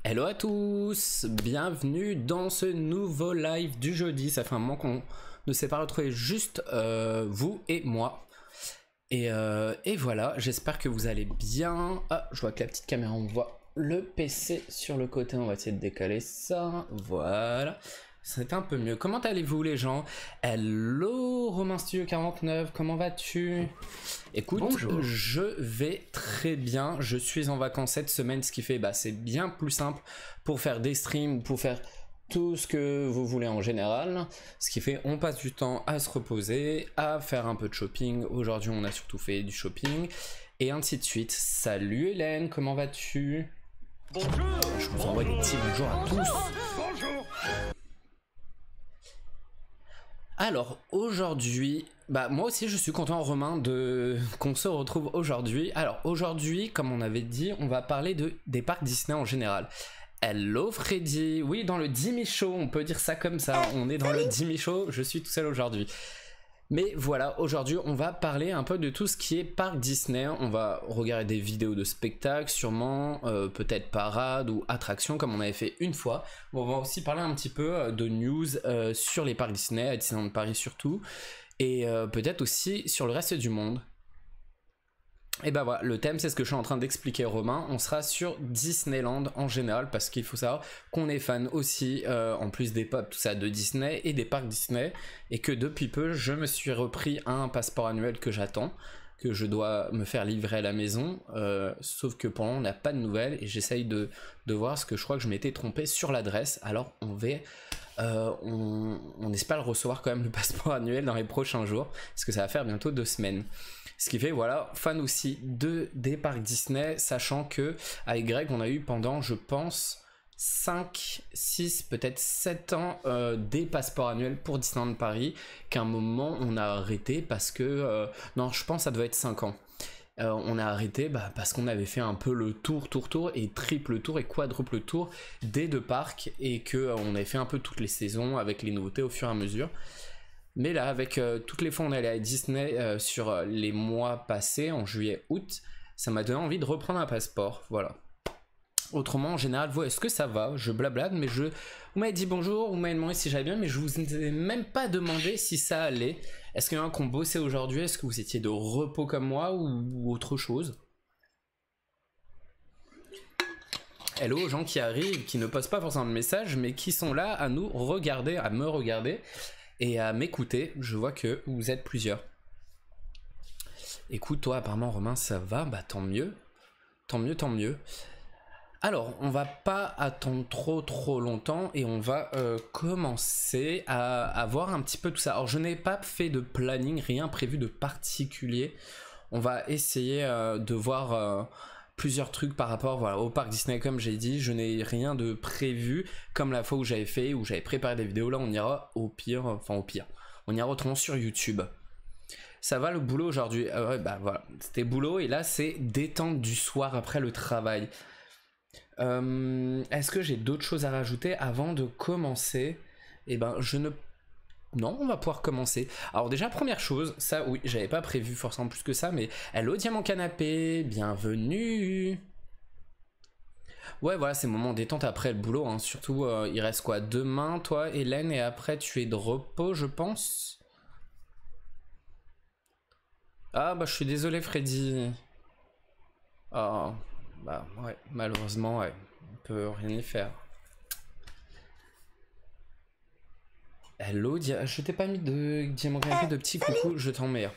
Hello à tous, bienvenue dans ce nouveau live du jeudi. Ça fait un moment qu'on ne s'est pas retrouvé, juste vous et moi. Et voilà, j'espère que vous allez bien. Ah, je vois que la petite caméra, on voit le PC sur le côté. On va essayer de décaler ça, voilà. C'est un peu mieux. Comment allez-vous les gens? Hello Romain Studio 49, comment vas-tu? Écoute, bonjour. Je vais très bien. Je suis en vacances cette semaine, ce qui fait c'est bien plus simple pour faire des streams, pour faire tout ce que vous voulez en général. Ce qui fait on passe du temps à se reposer, à faire un peu de shopping. Aujourd'hui on a surtout fait du shopping et ainsi de suite. Salut Hélène, comment vas-tu? Bonjour. Je vous envoie des petits bonjours à tous. Bonjour. Alors aujourd'hui, moi aussi je suis content Romain qu'on se retrouve aujourd'hui. Alors aujourd'hui, comme on avait dit, on va parler des parcs Disney en général. Hello Freddy, oui dans le Dimmy Show, on peut dire ça comme ça, on est dans le Dimmy Show, je suis tout seul aujourd'hui. Mais voilà, aujourd'hui on va parler un peu de tout ce qui est parc Disney. On va regarder des vidéos de spectacles, sûrement, peut-être parades ou attractions comme on avait fait une fois. On va aussi parler un petit peu de news sur les parcs Disney, à Disneyland Paris surtout, et peut-être aussi sur le reste du monde. Et voilà, le thème c'est ce que je suis en train d'expliquer Romain, on sera sur Disneyland en général parce qu'il faut savoir qu'on est fan aussi, en plus des pop, tout ça, de Disney et des parcs Disney, et que depuis peu je me suis repris un passeport annuel que j'attends, que je dois me faire livrer à la maison, sauf que pour l'instant on n'a pas de nouvelles et j'essaye de voir, ce que je crois que je m'étais trompé sur l'adresse, alors on espère le recevoir quand même, le passeport annuel, dans les prochains jours, parce que ça va faire bientôt 2 semaines. Ce qui fait, voilà, fan aussi des parcs Disney, sachant que avec Greg, on a eu pendant, je pense, 5, 6, peut-être 7 ans des passeports annuels pour Disneyland Paris, qu'à un moment, on a arrêté parce que... non, je pense que ça devait être 5 ans. On a arrêté parce qu'on avait fait un peu le tour et triple tour et quadruple tour des 2 parcs, et qu'on avait fait un peu toutes les saisons avec les nouveautés au fur et à mesure. Mais là, avec toutes les fois on allait à Disney sur les mois passés, en juillet, août, ça m'a donné envie de reprendre un passeport, voilà. Autrement, en général, vous, est-ce que ça va? Je blablade, mais vous m'avez dit bonjour, vous m'avez demandé si j'allais bien, mais je vous ai même pas demandé si ça allait. Est-ce qu'il y en a qui ont bossé aujourd'hui? Est-ce que vous étiez de repos comme moi ou autre chose? Hello aux gens qui arrivent, qui ne postent pas forcément de messages, mais qui sont là à nous regarder, à me regarder et à m'écouter. Je vois que vous êtes plusieurs. Écoute, toi apparemment Romain ça va, tant mieux. Tant mieux, tant mieux. Alors, on va pas attendre trop longtemps et on va commencer à voir un petit peu tout ça. Alors, je n'ai pas fait de planning, rien prévu de particulier. On va essayer de voir plusieurs trucs par rapport au parc Disney, comme j'ai dit. Je n'ai rien de prévu comme la fois où j'avais fait, où j'avais préparé des vidéos. Là, on ira au pire, on ira autrement sur YouTube. Ça va le boulot aujourd'hui? Voilà, c'était boulot et là, c'est détente du soir après le travail. Est-ce que j'ai d'autres choses à rajouter avant de commencer? Non, on va pouvoir commencer. Alors déjà, première chose, ça oui, j'avais pas prévu forcément plus que ça, mais hello Diamant Canapé, bienvenue. Ouais, voilà, c'est le moment détente après le boulot, hein. Surtout, il reste quoi? Demain, toi, Hélène, et après tu es de repos, je pense. Ah, je suis désolé, Freddy. Oh, ouais, malheureusement, ouais, on peut rien y faire. Hello, je t'ai pas mis de Diamant Canapé de petit coucou, je t'en mets un.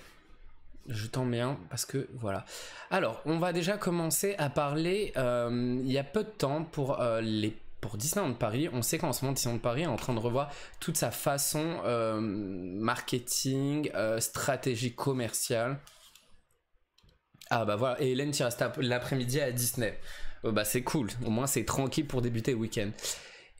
Je t'en mets un parce que voilà. Alors, on va déjà commencer à parler. Il y a peu de temps pour Disneyland Paris. On sait qu'en ce moment, Disneyland Paris est en train de revoir toute sa façon marketing, stratégie commerciale. Ah voilà, et Hélène, tu restes l'après-midi à Disney. C'est cool, au moins c'est tranquille pour débuter le week-end.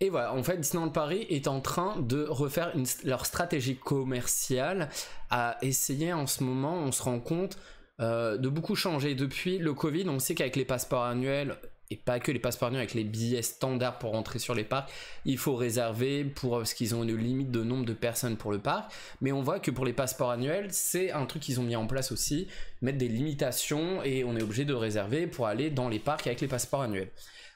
Et voilà, en fait, Disneyland Paris est en train de refaire leur stratégie commerciale, à essayer en ce moment, on se rend compte, de beaucoup changer. Depuis le Covid, on sait qu'avec les passeports annuels, et pas que les passeports annuels, avec les billets standards pour rentrer sur les parcs, il faut réserver parce qu'ils ont une limite de nombre de personnes pour le parc. Mais on voit que pour les passeports annuels, c'est un truc qu'ils ont mis en place aussi, mettre des limitations et on est obligé de réserver pour aller dans les parcs avec les passeports annuels.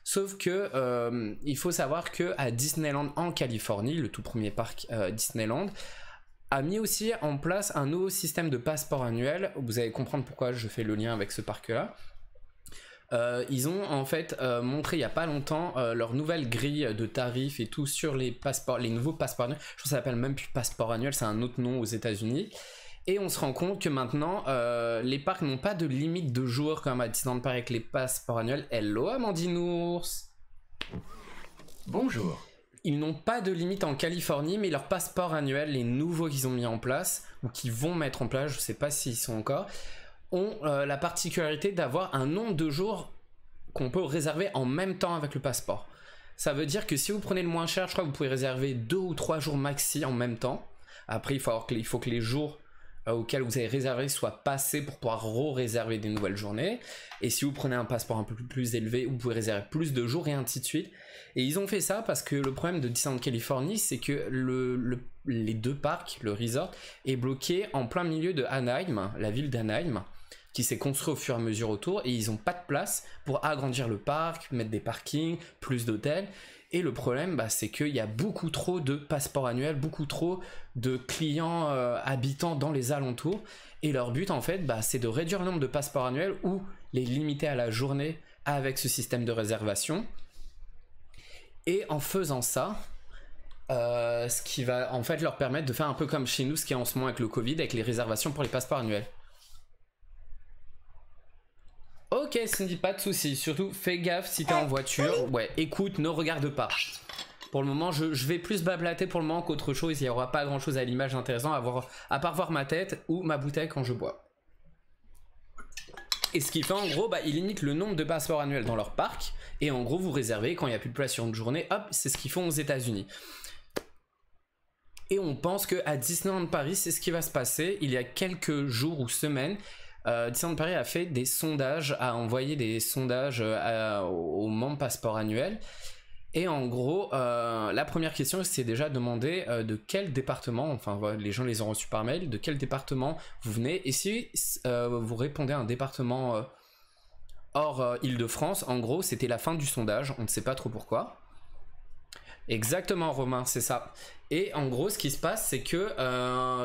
Sauf que il faut savoir que à Disneyland en Californie, le tout premier parc Disneyland, a mis aussi en place un nouveau système de passeport annuel. Vous allez comprendre pourquoi je fais le lien avec ce parc-là. Ils ont en fait montré il n'y a pas longtemps leur nouvelle grille de tarifs et tout sur les passeports, les nouveaux passeports annuels. Je pense que ça s'appelle même plus passeport annuel, c'est un autre nom aux États-Unis. Et on se rend compte que maintenant, les parcs n'ont pas de limite de jours comme à Disneyland Paris avec les passeports annuels. Hello Amandine Ours. Bonjour. Ils n'ont pas de limite en Californie, mais leurs passeports annuels, les nouveaux qu'ils ont mis en place, ou qu'ils vont mettre en place, je ne sais pas s'ils sont encore, ont la particularité d'avoir un nombre de jours qu'on peut réserver en même temps avec le passeport. Ça veut dire que si vous prenez le moins cher, je crois que vous pouvez réserver 2 ou 3 jours maxi en même temps. Après, il faut que les jours auxquels vous avez réservé soient passés pour pouvoir re-réserver des nouvelles journées. Et si vous prenez un passeport un peu plus élevé, vous pouvez réserver plus de jours et ainsi de suite. Et ils ont fait ça parce que le problème de Disneyland Californie, c'est que les deux parcs, le resort, est bloqué en plein milieu de Anaheim, la ville d'Anaheim, qui s'est construit au fur et à mesure autour, et ils n'ont pas de place pour agrandir le parc, mettre des parkings, plus d'hôtels. Et le problème, c'est qu'il y a beaucoup trop de passeports annuels, beaucoup trop de clients habitants dans les alentours. Et leur but, en fait, c'est de réduire le nombre de passeports annuels ou les limiter à la journée avec ce système de réservation. Et en faisant ça, ce qui va en fait leur permettre de faire un peu comme chez nous, ce qui est en ce moment avec le Covid, avec les réservations pour les passeports annuels. Ok Cindy, pas de soucis. Surtout fais gaffe si t'es en voiture. Ouais, écoute, ne regarde pas. Pour le moment, je vais plus blablater pour le moment qu'autre chose. Il n'y aura pas grand chose à l'image intéressant à part voir ma tête ou ma bouteille quand je bois. Et ce qui fait en gros, il limite le nombre de passeports annuels dans leur parc. Et en gros, vous réservez quand il n'y a plus de place sur une journée. Hop, c'est ce qu'ils font aux États-Unis. Et on pense qu'à Disneyland Paris, c'est ce qui va se passer. Il y a quelques jours ou semaines, Disneyland Paris a fait des sondages, a envoyé des sondages aux membres passeport annuel. Et en gros, la première question, c'est déjà demander de quel département, enfin les gens les ont reçus par mail, de quel département vous venez. Et si vous répondez à un département hors Île-de-France, en gros, c'était la fin du sondage, on ne sait pas trop pourquoi. Exactement Romain, c'est ça. Et en gros ce qui se passe c'est que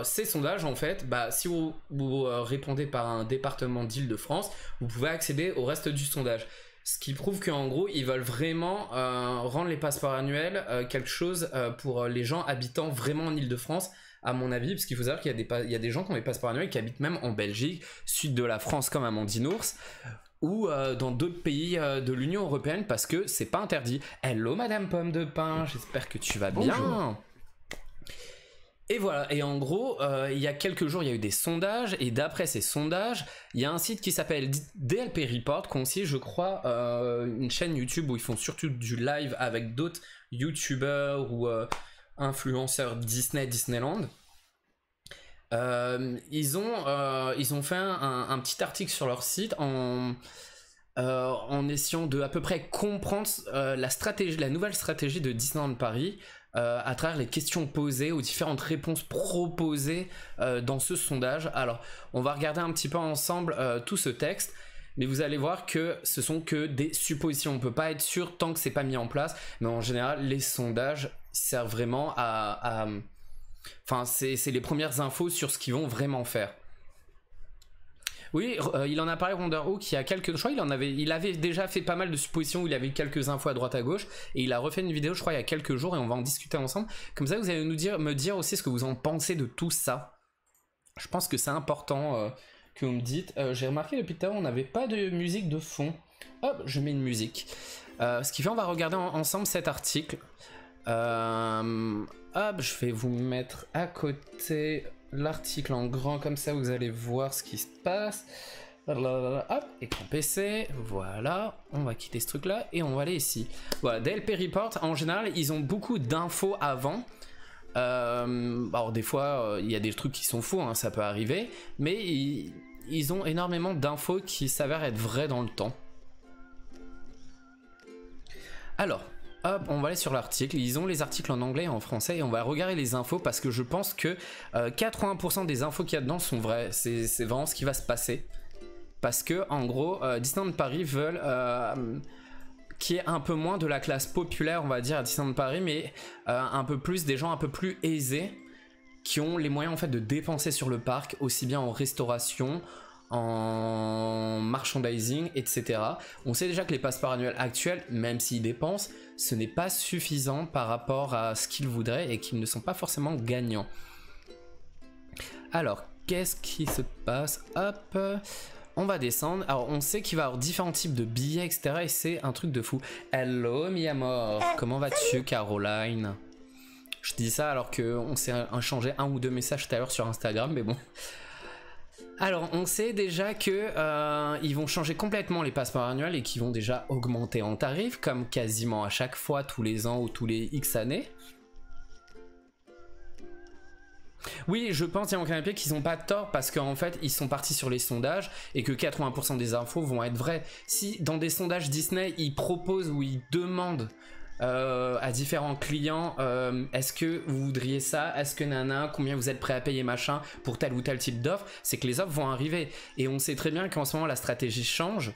ces sondages en fait, si vous répondez par un département d'Île-de-France, vous pouvez accéder au reste du sondage. Ce qui prouve qu'en gros ils veulent vraiment rendre les passeports annuels quelque chose pour les gens habitant vraiment en Île-de-France, à mon avis, parce qu'il faut savoir qu'il y a des gens qui ont des passeports annuels qui habitent même en Belgique, sud de la France comme Amandine Ours, ou dans d'autres pays de l'Union Européenne parce que c'est pas interdit. Hello Madame Pomme de Pain, j'espère que tu vas bien. Bonjour. Et voilà, et en gros, il y a quelques jours, il y a eu des sondages, et d'après ces sondages, il y a un site qui s'appelle DLP Report, qui ont aussi, je crois, une chaîne YouTube où ils font surtout du live avec d'autres YouTubeurs ou influenceurs Disneyland. Ils ont fait un petit article sur leur site en essayant de à peu près comprendre la nouvelle stratégie de Disneyland Paris à travers les questions posées, aux différentes réponses proposées dans ce sondage. Alors, on va regarder un petit peu ensemble tout ce texte, mais vous allez voir que ce sont que des suppositions. On ne peut pas être sûr tant que c'est pas mis en place, mais en général, les sondages servent vraiment Enfin, c'est les premières infos sur ce qu'ils vont vraiment faire. Oui, il en a parlé Wonderhook il y a quelques... Je crois il avait déjà fait pas mal de suppositions où il avait quelques infos à droite à gauche. Et il a refait une vidéo, je crois, il y a quelques jours et on va en discuter ensemble. Comme ça, vous allez me dire aussi ce que vous en pensez de tout ça. Je pense que c'est important que vous me dites. J'ai remarqué depuis tout à l'heure, on n'avait pas de musique de fond. Hop, je mets une musique. Ce qui fait, on va regarder ensemble cet article. Hop, je vais vous mettre à côté l'article en grand, comme ça vous allez voir ce qui se passe. Hop, écran PC, voilà, on va quitter ce truc là et on va aller ici. Voilà, DLP Report, en général, ils ont beaucoup d'infos avant. Alors des fois, il y a des trucs qui sont faux, hein, ça peut arriver, mais ils ont énormément d'infos qui s'avèrent être vraies dans le temps. Alors, hop, on va aller sur l'article. Ils ont les articles en anglais et en français et on va regarder les infos parce que je pense que 80% des infos qu'il y a dedans sont vraies. C'est vraiment ce qui va se passer. Parce que, en gros, Disneyland Paris veulent qui est un peu moins de la classe populaire, on va dire, à Disneyland Paris, mais un peu plus des gens un peu plus aisés, qui ont les moyens en fait de dépenser sur le parc, aussi bien en restauration, en merchandising, etc. On sait déjà que les passeports annuels actuels, même s'ils dépensent, ce n'est pas suffisant par rapport à ce qu'ils voudraient et qu'ils ne sont pas forcément gagnants. Alors, qu'est-ce qui se passe? Hop, on va descendre. Alors, on sait qu'il va y avoir différents types de billets, etc. Et c'est un truc de fou. Hello, mi amor. Comment vas-tu, Caroline? Je dis ça alors qu'on s'est échangé un ou deux messages tout à l'heure sur Instagram, mais bon. Alors, on sait déjà que ils vont changer complètement les passeports annuels et qu'ils vont déjà augmenter en tarif, comme quasiment à chaque fois, tous les ans ou tous les X années. Oui, je pense, Diamant Canapé, qu'ils n'ont pas tort parce qu'en fait, ils sont partis sur les sondages et que 80% des infos vont être vraies. Si dans des sondages Disney, ils proposent ou ils demandent à différents clients est-ce que vous voudriez ça, est-ce que nana, combien vous êtes prêt à payer machin pour tel ou tel type d'offre, c'est que les offres vont arriver. Et on sait très bien qu'en ce moment, la stratégie change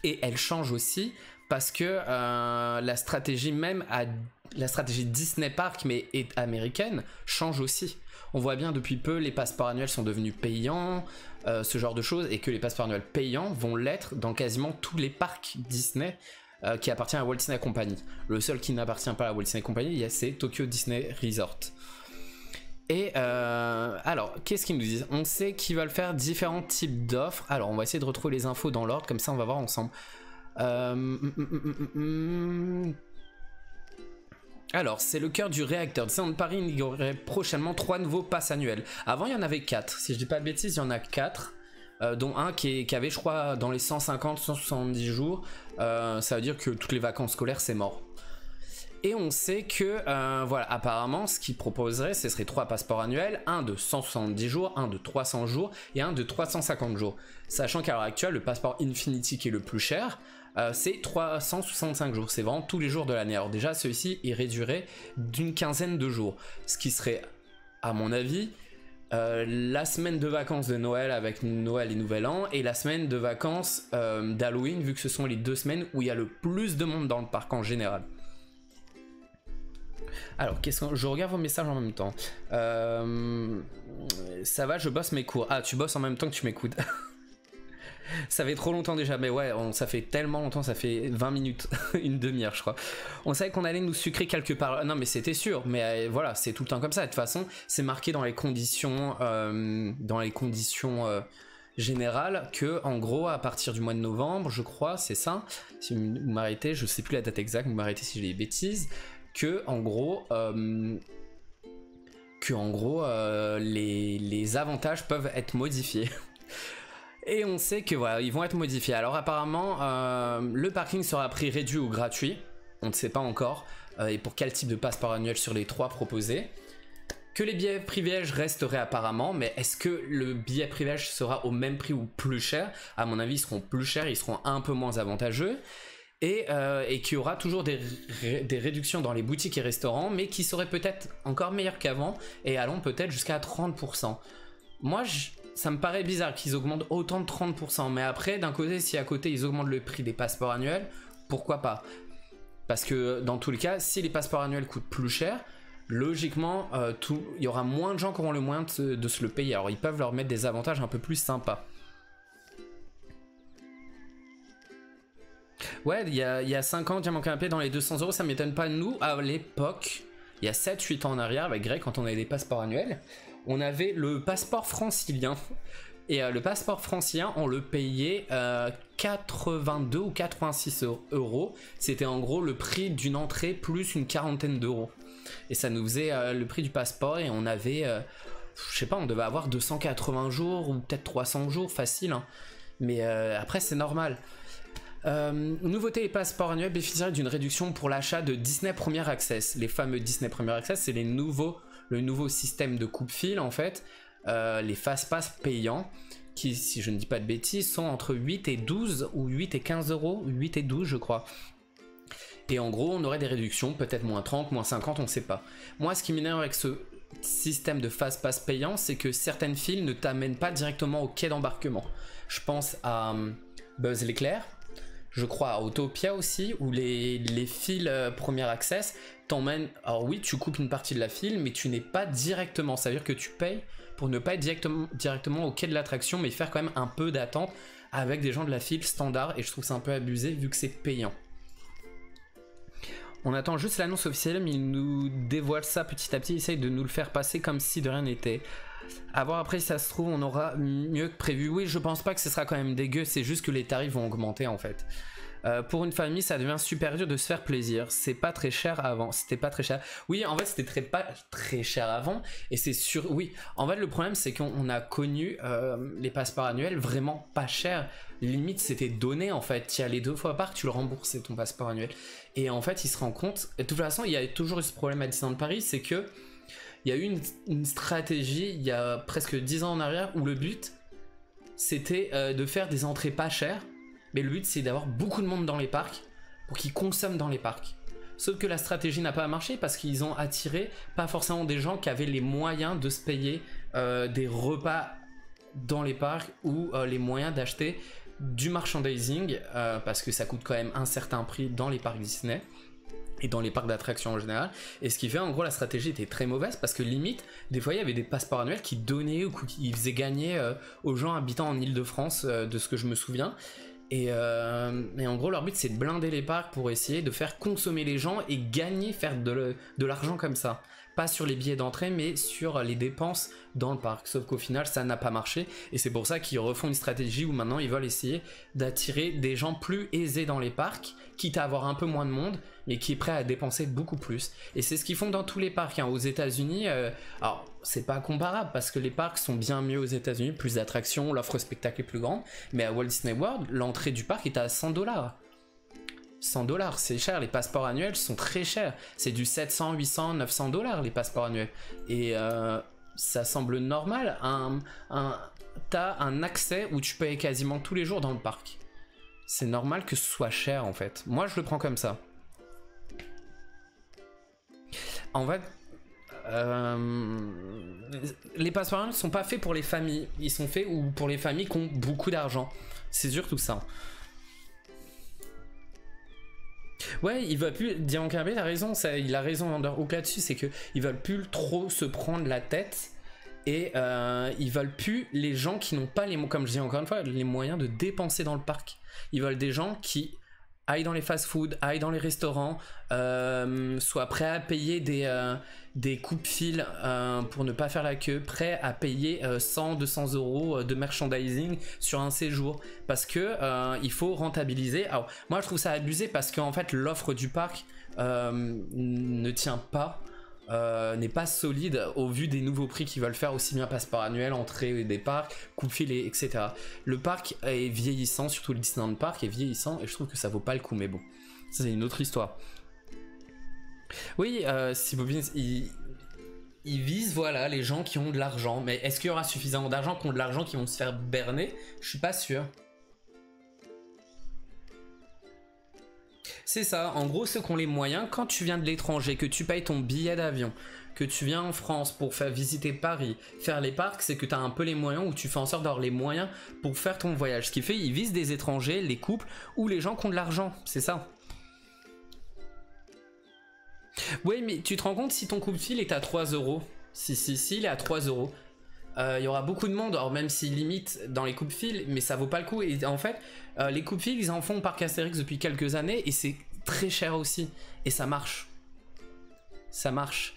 et elle change aussi parce que la stratégie même la stratégie Disney Park mais américaine change aussi. On voit bien depuis peu les passeports annuels sont devenus payants, ce genre de choses, et que les passeports annuels payants vont l'être dans quasiment tous les parcs Disney qui appartiennent à Walt Disney Company. Le seul qui n'appartient pas à Walt Disney Company, c'est Tokyo Disney Resort. Et alors, qu'est-ce qu'ils nous disent? On sait qu'ils veulent faire différents types d'offres. Alors, on va essayer de retrouver les infos dans l'ordre, comme ça on va voir ensemble. Alors, c'est le cœur du réacteur. Disneyland Paris, il y aurait prochainement 3 nouveaux passes annuels. Avant, il y en avait 4. Si je dis pas de bêtises, il y en a 4. Dont un qui avait, je crois, dans les 150-170 jours. Ça veut dire que toutes les vacances scolaires, c'est mort. Et on sait que, voilà, apparemment, ce qu'ils proposeraient, ce serait 3 passeports annuels. Un de 170 jours, un de 300 jours et un de 350 jours. Sachant qu'à l'heure actuelle, le passeport Infinity qui est le plus cher, c'est 365 jours, c'est vraiment tous les jours de l'année. Alors déjà, celui-ci, il réduirait d'une quinzaine de jours, ce qui serait, à mon avis, la semaine de vacances de Noël avec Noël et Nouvel An, et la semaine de vacances d'Halloween, vu que ce sont les 2 semaines où il y a le plus de monde dans le parc en général. Alors, qu'est-ce que je regarde vos messages en même temps. Ça va, je bosse mes cours. Ah, tu bosses en même temps que tu m'écoutes. Ça fait trop longtemps déjà, mais ouais, ça fait tellement longtemps, ça fait 20 minutes, une demi-heure je crois. On savait qu'on allait nous sucrer quelque part, non mais c'était sûr, mais voilà, c'est tout le temps comme ça, de toute façon, c'est marqué dans les conditions, générales, que en gros, à partir du mois de novembre, je crois, c'est ça, si vous m'arrêtez, je sais plus la date exacte, vous m'arrêtez si j'ai des bêtises, que en gros... les avantages peuvent être modifiés. Et on sait que voilà, ils vont être modifiés. Alors apparemment, le parking sera à prix réduit ou gratuit. On ne sait pas encore. Et pour quel type de passeport annuel sur les 3 proposés. Que les billets privilèges resteraient apparemment. Mais est-ce que le billet privilège sera au même prix ou plus cher? À mon avis, ils seront plus chers. Ils seront un peu moins avantageux. Et qu'il y aura toujours des réductions dans les boutiques et restaurants. Mais qui seraient peut-être encore meilleures qu'avant. Et allant peut-être jusqu'à 30%. Moi, ça me paraît bizarre qu'ils augmentent autant de 30%, mais après, d'un côté, si à côté ils augmentent le prix des passeports annuels, pourquoi pas? Parce que dans tous les cas, si les passeports annuels coûtent plus cher, logiquement, il y aura moins de gens qui auront le moyen de se le payer. Alors ils peuvent leur mettre des avantages un peu plus sympas. Ouais, il y a 5 ans, Diamant Canapé dans les 200 €, ça m'étonne pas. Nous, à l'époque, il y a 7-8 ans en arrière, avec Greg, quand on avait des passeports annuels, on avait le passeport francilien. Et le passeport francilien, on le payait 82 ou 86 €. C'était en gros le prix d'une entrée plus une quarantaine d'euros. Et ça nous faisait le prix du passeport et on avait, je sais pas, on devait avoir 280 jours ou peut-être 300 jours, facile. Hein. Mais après, c'est normal. Nouveauté, les passeports annuels bénéficieraient d'une réduction pour l'achat de Disney Premier Access. Les fameux Disney Premier Access, c'est le nouveau système de coupe-fil en fait, les fast-pass payants qui, si je ne dis pas de bêtises, sont entre 8 et 12 ou 8 et 15 €, 8 et 12 je crois. Et en gros on aurait des réductions, peut-être moins 30, moins 50, on ne sait pas. Moi ce qui m'énerve avec ce système de fast-pass payant, c'est que certaines files ne t'amènent pas directement au quai d'embarquement. Je pense à Buzz l'éclair, je crois à Autopia aussi, où les fils Premier Access t'emmènent. Alors oui, tu coupes une partie de la file, mais tu n'es pas directement. Ça veut dire que tu payes pour ne pas être directement au quai de l'attraction, mais faire quand même un peu d'attente avec des gens de la file standard. Et je trouve ça un peu abusé vu que c'est payant. On attend juste l'annonce officielle, mais il nous dévoile ça petit à petit. Il essaye de nous le faire passer comme si de rien n'était. A voir après si ça se trouve on aura mieux que prévu. Oui, je pense pas que ce sera quand même dégueu, c'est juste que les tarifs vont augmenter en fait. Pour une famille ça devient super dur de se faire plaisir. C'est pas très cher avant, c'était pas très cher. Oui, en fait c'était pas très cher avant. Et c'est sûr, oui, en fait le problème c'est qu'on a connu les passeports annuels vraiment pas chers. Limite c'était donné en fait, tu y allais 2 fois par, tu le remboursais ton passeport annuel. Et en fait il se rend compte, et de toute façon il y a toujours eu ce problème à Disneyland Paris, c'est que il y a eu une stratégie il y a presque 10 ans en arrière où le but c'était de faire des entrées pas chères, mais le but c'est d'avoir beaucoup de monde dans les parcs pour qu'ils consomment dans les parcs. Sauf que la stratégie n'a pas marché parce qu'ils ont attiré pas forcément des gens qui avaient les moyens de se payer des repas dans les parcs ou les moyens d'acheter du merchandising parce que ça coûte quand même un certain prix dans les parcs Disney et dans les parcs d'attractions en général. Et ce qui fait en gros la stratégie était très mauvaise parce que limite des fois il y avait des passeports annuels qui donnaient ou qui faisaient gagner aux gens habitant en Île-de-France de ce que je me souviens. Et en gros leur but c'est de blinder les parcs pour essayer de faire consommer les gens et gagner, faire de l'argent comme ça. Pas sur les billets d'entrée mais sur les dépenses dans le parc. Sauf qu'au final ça n'a pas marché et c'est pour ça qu'ils refont une stratégie où maintenant ils veulent essayer d'attirer des gens plus aisés dans les parcs, quitte à avoir un peu moins de monde mais qui est prêt à dépenser beaucoup plus. Et c'est ce qu'ils font dans tous les parcs. Aux États-Unis, alors c'est pas comparable parce que les parcs sont bien mieux aux États-Unis, plus d'attractions, l'offre spectacle est plus grande, mais à Walt Disney World l'entrée du parc est à $100. 100$, c'est cher, les passeports annuels sont très chers, c'est du 700, 800, 900$ les passeports annuels. Et ça semble normal, t'as un accès où tu payes quasiment tous les jours dans le parc. C'est normal que ce soit cher en fait, moi je le prends comme ça. En fait, les passeports annuels ne sont pas faits pour les familles, ils sont faits pour les familles qui ont beaucoup d'argent, c'est surtout ça. Ouais, il va plus. Diamant Kirby, t'as raison, il a raison Underhook là-dessus, c'est que ils veulent plus trop se prendre la tête et ils veulent plus les gens qui n'ont pas comme je dis encore une fois, les moyens de dépenser dans le parc. Ils veulent des gens qui aillent dans les fast-food, aillent dans les restaurants, soient prêts à payer des coupes-fils pour ne pas faire la queue, prêts à payer 100-200€ de merchandising sur un séjour parce que il faut rentabiliser. Alors moi je trouve ça abusé parce qu'en fait l'offre du parc ne tient pas, n'est pas solide au vu des nouveaux prix qu'ils veulent faire, aussi bien passeport annuel, entrée des parcs, coupe-fil, etc. Le parc est vieillissant, surtout le Disneyland Park est vieillissant et je trouve que ça vaut pas le coup, mais bon, ça c'est une autre histoire. Oui, si Bobine, ils visent voilà, les gens qui ont de l'argent, mais est-ce qu'il y aura suffisamment d'argent qui ont de l'argent qui vont se faire berner? Je suis pas sûr. C'est ça, en gros ceux qui ont les moyens, quand tu viens de l'étranger, que tu payes ton billet d'avion, que tu viens en France pour faire visiter Paris, faire les parcs, c'est que tu as un peu les moyens ou tu fais en sorte d'avoir les moyens pour faire ton voyage. Ce qui fait, ils visent des étrangers, les couples ou les gens qui ont de l'argent, c'est ça. Oui, mais tu te rends compte si ton coupe-fil est à 3€, si il est à 3€. Il y aura beaucoup de monde, alors même s'ils limitent dans les coupes-fils, mais ça vaut pas le coup. Et en fait, les coupes-fils, ils en font au parc Astérix depuis quelques années et c'est très cher aussi. Et ça marche. Ça marche.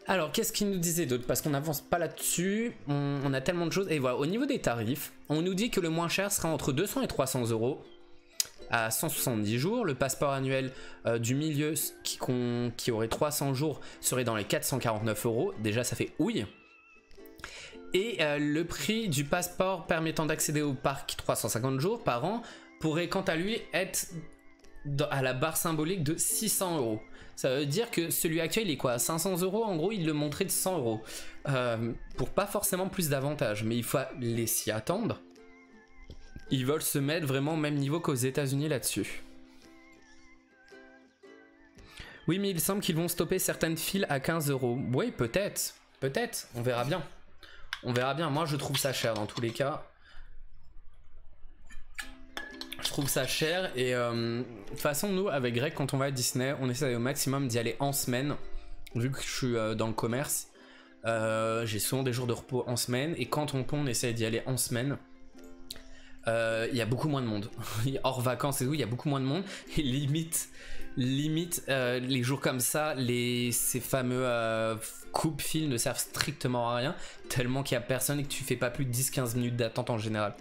Alors, qu'est-ce qu'il nous disait d'autre? Parce qu'on n'avance pas là-dessus, on a tellement de choses. Et voilà, au niveau des tarifs, on nous dit que le moins cher sera entre 200 et 300€ à 170 jours. Le passeport annuel du milieu qui aurait 300 jours serait dans les 449€. Déjà, ça fait ouille. Et le prix du passeport permettant d'accéder au parc 350 jours par an pourrait quant à lui être à la barre symbolique de 600€. Ça veut dire que celui actuel il est quoi, à 500€? En gros il le montrait de 100€. Pour pas forcément plus d'avantages, mais il faut les s'y attendre. Ils veulent se mettre vraiment au même niveau qu'aux États-Unis là-dessus. Oui, mais il semble qu'ils vont stopper certaines files à 15€. Oui, peut-être. Peut-être. On verra bien. On verra bien. Moi, je trouve ça cher dans tous les cas. Je trouve ça cher et de toute façon nous avec Greg quand on va à Disney on essaie au maximum d'y aller en semaine vu que je suis dans le commerce. J'ai souvent des jours de repos en semaine et quand on peut on essaie d'y aller en semaine. Il y a beaucoup moins de monde hors vacances et tout, il y a beaucoup moins de monde et limite les jours comme ça ces fameux coupe-fil ne servent strictement à rien tellement qu'il y a personne et que tu fais pas plus de 10-15 minutes d'attente en général.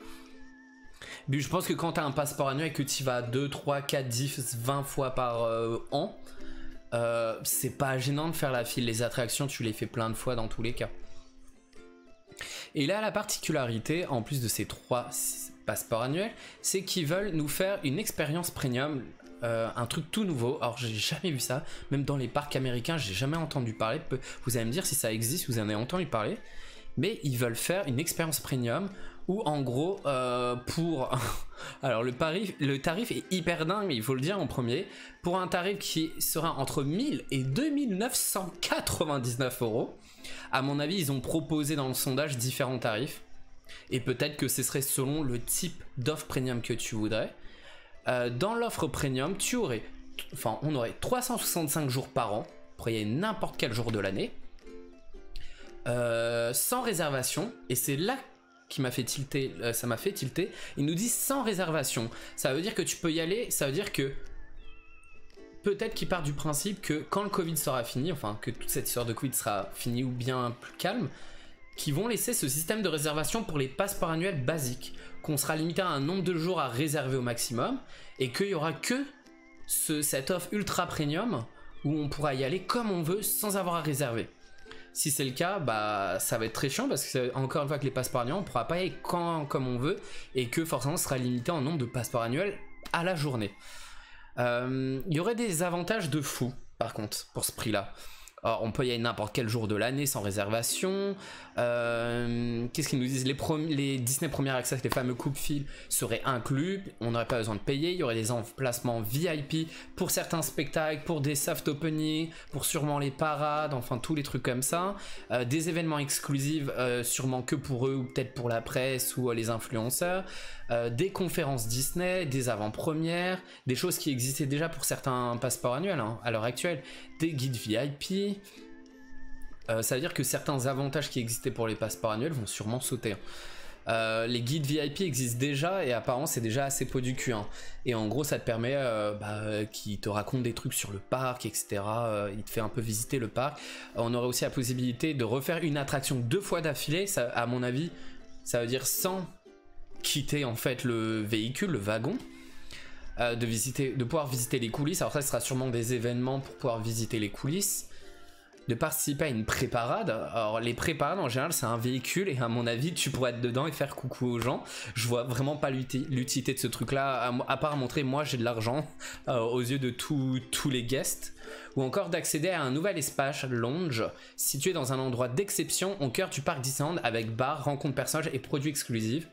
Mais je pense que quand tu as un passeport annuel et que tu vas 2, 3, 4, 10, 20 fois par an, c'est pas gênant de faire la file. Les attractions, tu les fais plein de fois dans tous les cas. Et là, la particularité, en plus de ces 3 passeports annuels, c'est qu'ils veulent nous faire une expérience premium, un truc tout nouveau. Alors, j'ai jamais vu ça. Même dans les parcs américains, j'ai jamais entendu parler. Vous allez me dire si ça existe, vous en avez entendu parler. Mais ils veulent faire une expérience premium où en gros pour alors le tarif est hyper dingue, il faut le dire en premier, pour un tarif qui sera entre 1000 et 2999 euros. À mon avis ils ont proposé dans le sondage différents tarifs et peut-être que ce serait selon le type d'offre premium que tu voudrais. Dans l'offre premium on aurait 365 jours par an pour y aller n'importe quel jour de l'année, sans réservation, et c'est là qui m'a fait tilter, ça m'a fait tilter. Il nous dit sans réservation, ça veut dire que tu peux y aller, ça veut dire que peut-être qu'il part du principe que quand le Covid sera fini, enfin que toute cette histoire de Covid sera finie ou bien plus calme, qu'ils vont laisser ce système de réservation pour les passeports annuels basiques, qu'on sera limité à un nombre de jours à réserver au maximum et qu'il y aura que cette offre ultra premium où on pourra y aller comme on veut sans avoir à réserver. Si c'est le cas, bah ça va être très chiant parce que encore une fois que les passeports annuels, on ne pourra pas y aller quand comme on veut et que forcément ce sera limité en nombre de passeports annuels à la journée. Il y aurait des avantages de fou par contre pour ce prix-là. Alors, on peut y aller n'importe quel jour de l'année sans réservation. Qu'est-ce qu'ils nous disent? Les Disney Premier Access, les fameux coupe-fil, seraient inclus. On n'aurait pas besoin de payer. Il y aurait des emplacements VIP pour certains spectacles, pour des soft openings, pour sûrement les parades, enfin tous les trucs comme ça. Des événements exclusifs, sûrement que pour eux ou peut-être pour la presse ou les influenceurs. Des conférences Disney, des avant-premières, des choses qui existaient déjà pour certains passeports annuels à l'heure actuelle, des guides VIP. Ça veut dire que certains avantages qui existaient pour les passeports annuels vont sûrement sauter. Les guides VIP existent déjà et apparemment c'est déjà assez peau du cul. Et en gros ça te permet qui te raconte des trucs sur le parc, etc. Il te fait un peu visiter le parc. On aurait aussi la possibilité de refaire une attraction 2 fois d'affilée. Ça, à mon avis, ça veut dire sans quitter en fait le véhicule, le wagon, de pouvoir visiter les coulisses. Alors ça sera sûrement des événements pour pouvoir visiter les coulisses, de participer à une pré-parade. Alors les pré-parades en général c'est un véhicule et à mon avis tu pourrais être dedans et faire coucou aux gens. Je vois vraiment pas l'utilité de ce truc là à part montrer moi j'ai de l'argent aux yeux de tous les guests. Ou encore d'accéder à un nouvel espace lounge situé dans un endroit d'exception au cœur du parc Disneyland avec bar, rencontres personnages et produits exclusifs.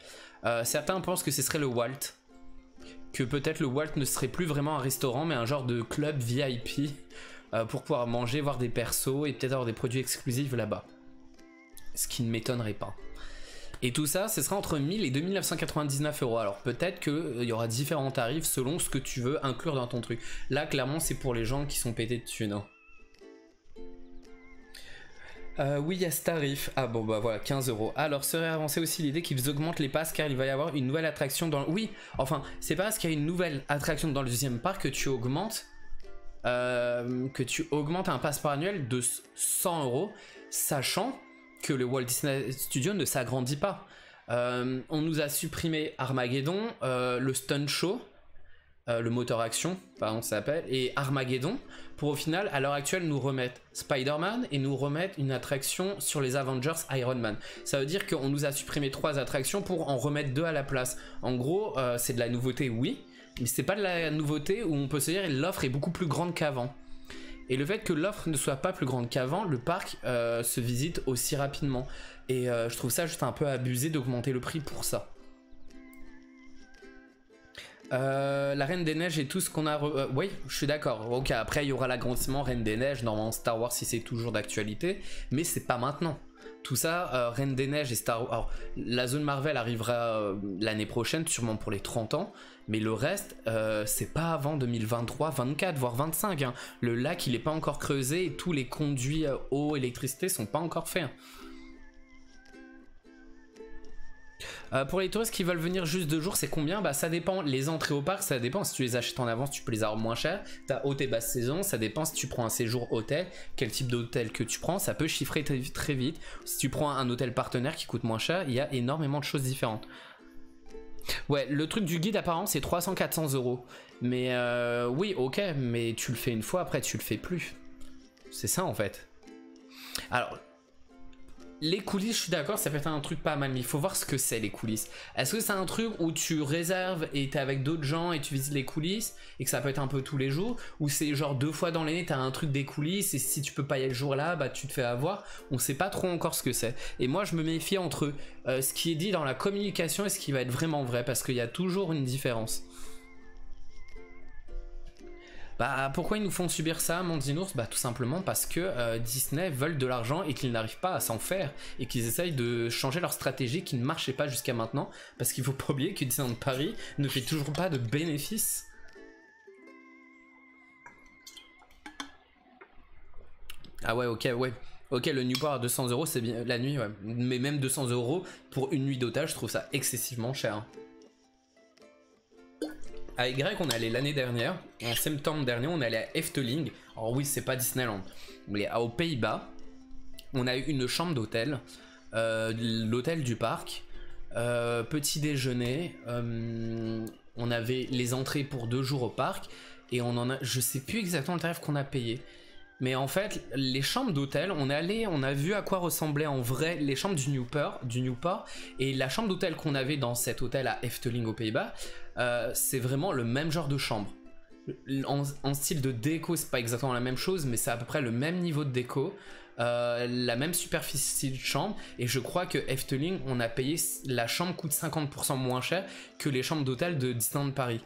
Certains pensent que ce serait le Walt, que peut-être le Walt ne serait plus vraiment un restaurant mais un genre de club VIP pour pouvoir manger, voir des persos et peut-être avoir des produits exclusifs là-bas, ce qui ne m'étonnerait pas. Et tout ça, ce sera entre 1000 et 2999 euros. Alors peut-être qu'il y aura différents tarifs selon ce que tu veux inclure dans ton truc. Là clairement c'est pour les gens qui sont pétés de thunes. Oui, il y a ce tarif. Ah bon, bah voilà, 15 euros. Alors, serait avancée aussi l'idée qu'ils augmentent les passes car il va y avoir une nouvelle attraction dans... Oui, enfin, c'est pas parce qu'il y a une nouvelle attraction dans le deuxième parc que tu augmentes un passeport annuel de 100 euros, sachant que le Walt Disney Studio ne s'agrandit pas. On nous a supprimé Armageddon, le Stunt Show, le moteur action, pardon, ça s'appelle, et Armageddon, pour au final, à l'heure actuelle, nous remettre Spider-Man et nous remettre une attraction sur les Avengers Iron Man. Ça veut dire qu'on nous a supprimé 3 attractions pour en remettre 2 à la place. En gros, c'est de la nouveauté, oui, mais c'est pas de la nouveauté où on peut se dire l'offre est beaucoup plus grande qu'avant. Et le fait que l'offre ne soit pas plus grande qu'avant, le parc se visite aussi rapidement. Et je trouve ça juste un peu abusé d'augmenter le prix pour ça. La Reine des Neiges et tout ce qu'on a... oui, je suis d'accord. Ok, après il y aura l'agrandissement Reine des Neiges, normalement Star Wars si c'est toujours d'actualité, mais c'est pas maintenant. tout ça, Reine des Neiges et Star Wars. Alors, la zone Marvel arrivera l'année prochaine, sûrement pour les 30 ans, mais le reste, c'est pas avant 2023, 24, voire 25. Hein. Le lac, il est pas encore creusé et tous les conduits eau, électricité sont pas encore faits. Hein. Pour les touristes qui veulent venir juste 2 jours, c'est combien? Bah ça dépend, les entrées au parc, ça dépend. Si tu les achètes en avance, tu peux les avoir moins cher. T'as haute et basse saison, ça dépend si tu prends un séjour hôtel, quel type d'hôtel que tu prends, ça peut chiffrer très vite. Si tu prends un hôtel partenaire qui coûte moins cher, il y a énormément de choses différentes. Ouais, le truc du guide apparemment c'est 300-400 euros. Mais oui, ok, mais tu le fais une fois, après tu le fais plus. C'est ça en fait. Alors... les coulisses, je suis d'accord, ça peut être un truc pas mal, mais il faut voir ce que c'est les coulisses. Est-ce que c'est un truc où tu réserves et t'es avec d'autres gens et tu visites les coulisses et que ça peut être un peu tous les jours, ou c'est genre 2 fois dans l'année t'as un truc des coulisses et si tu peux pas y aller le jour là, bah tu te fais avoir. On sait pas trop encore ce que c'est. Et moi je me méfie entre ce qui est dit dans la communication et ce qui va être vraiment vrai, parce qu'il y a toujours une différence. Bah pourquoi ils nous font subir ça, Mondinours? Bah tout simplement parce que Disney veulent de l'argent et qu'ils n'arrivent pas à s'en faire et qu'ils essayent de changer leur stratégie qui ne marchait pas jusqu'à maintenant, parce qu'il faut pas oublier que Disneyland Paris ne fait toujours pas de bénéfices. Ah ouais, ok, ouais. Ok, le Newport à 200 euros c'est bien la nuit, ouais. Mais même 200 euros pour une nuit d'hôtel, je trouve ça excessivement cher. À Y, on est allé l'année dernière, en septembre dernier, on est allé à Efteling. Alors oui, c'est pas Disneyland, mais aux Pays-Bas, on a eu une chambre d'hôtel, l'hôtel du parc, petit déjeuner, on avait les entrées pour 2 jours au parc, et on en a, je sais plus exactement le tarif qu'on a payé. Mais en fait, les chambres d'hôtel, on a vu à quoi ressemblaient en vrai les chambres du Newport, et la chambre d'hôtel qu'on avait dans cet hôtel à Efteling aux Pays-Bas, c'est vraiment le même genre de chambre. En style de déco, c'est pas exactement la même chose, mais c'est à peu près le même niveau de déco, la même superficie de chambre, et je crois que Efteling, on a payé, la chambre coûte 50% moins cher que les chambres d'hôtel de Disneyland Paris.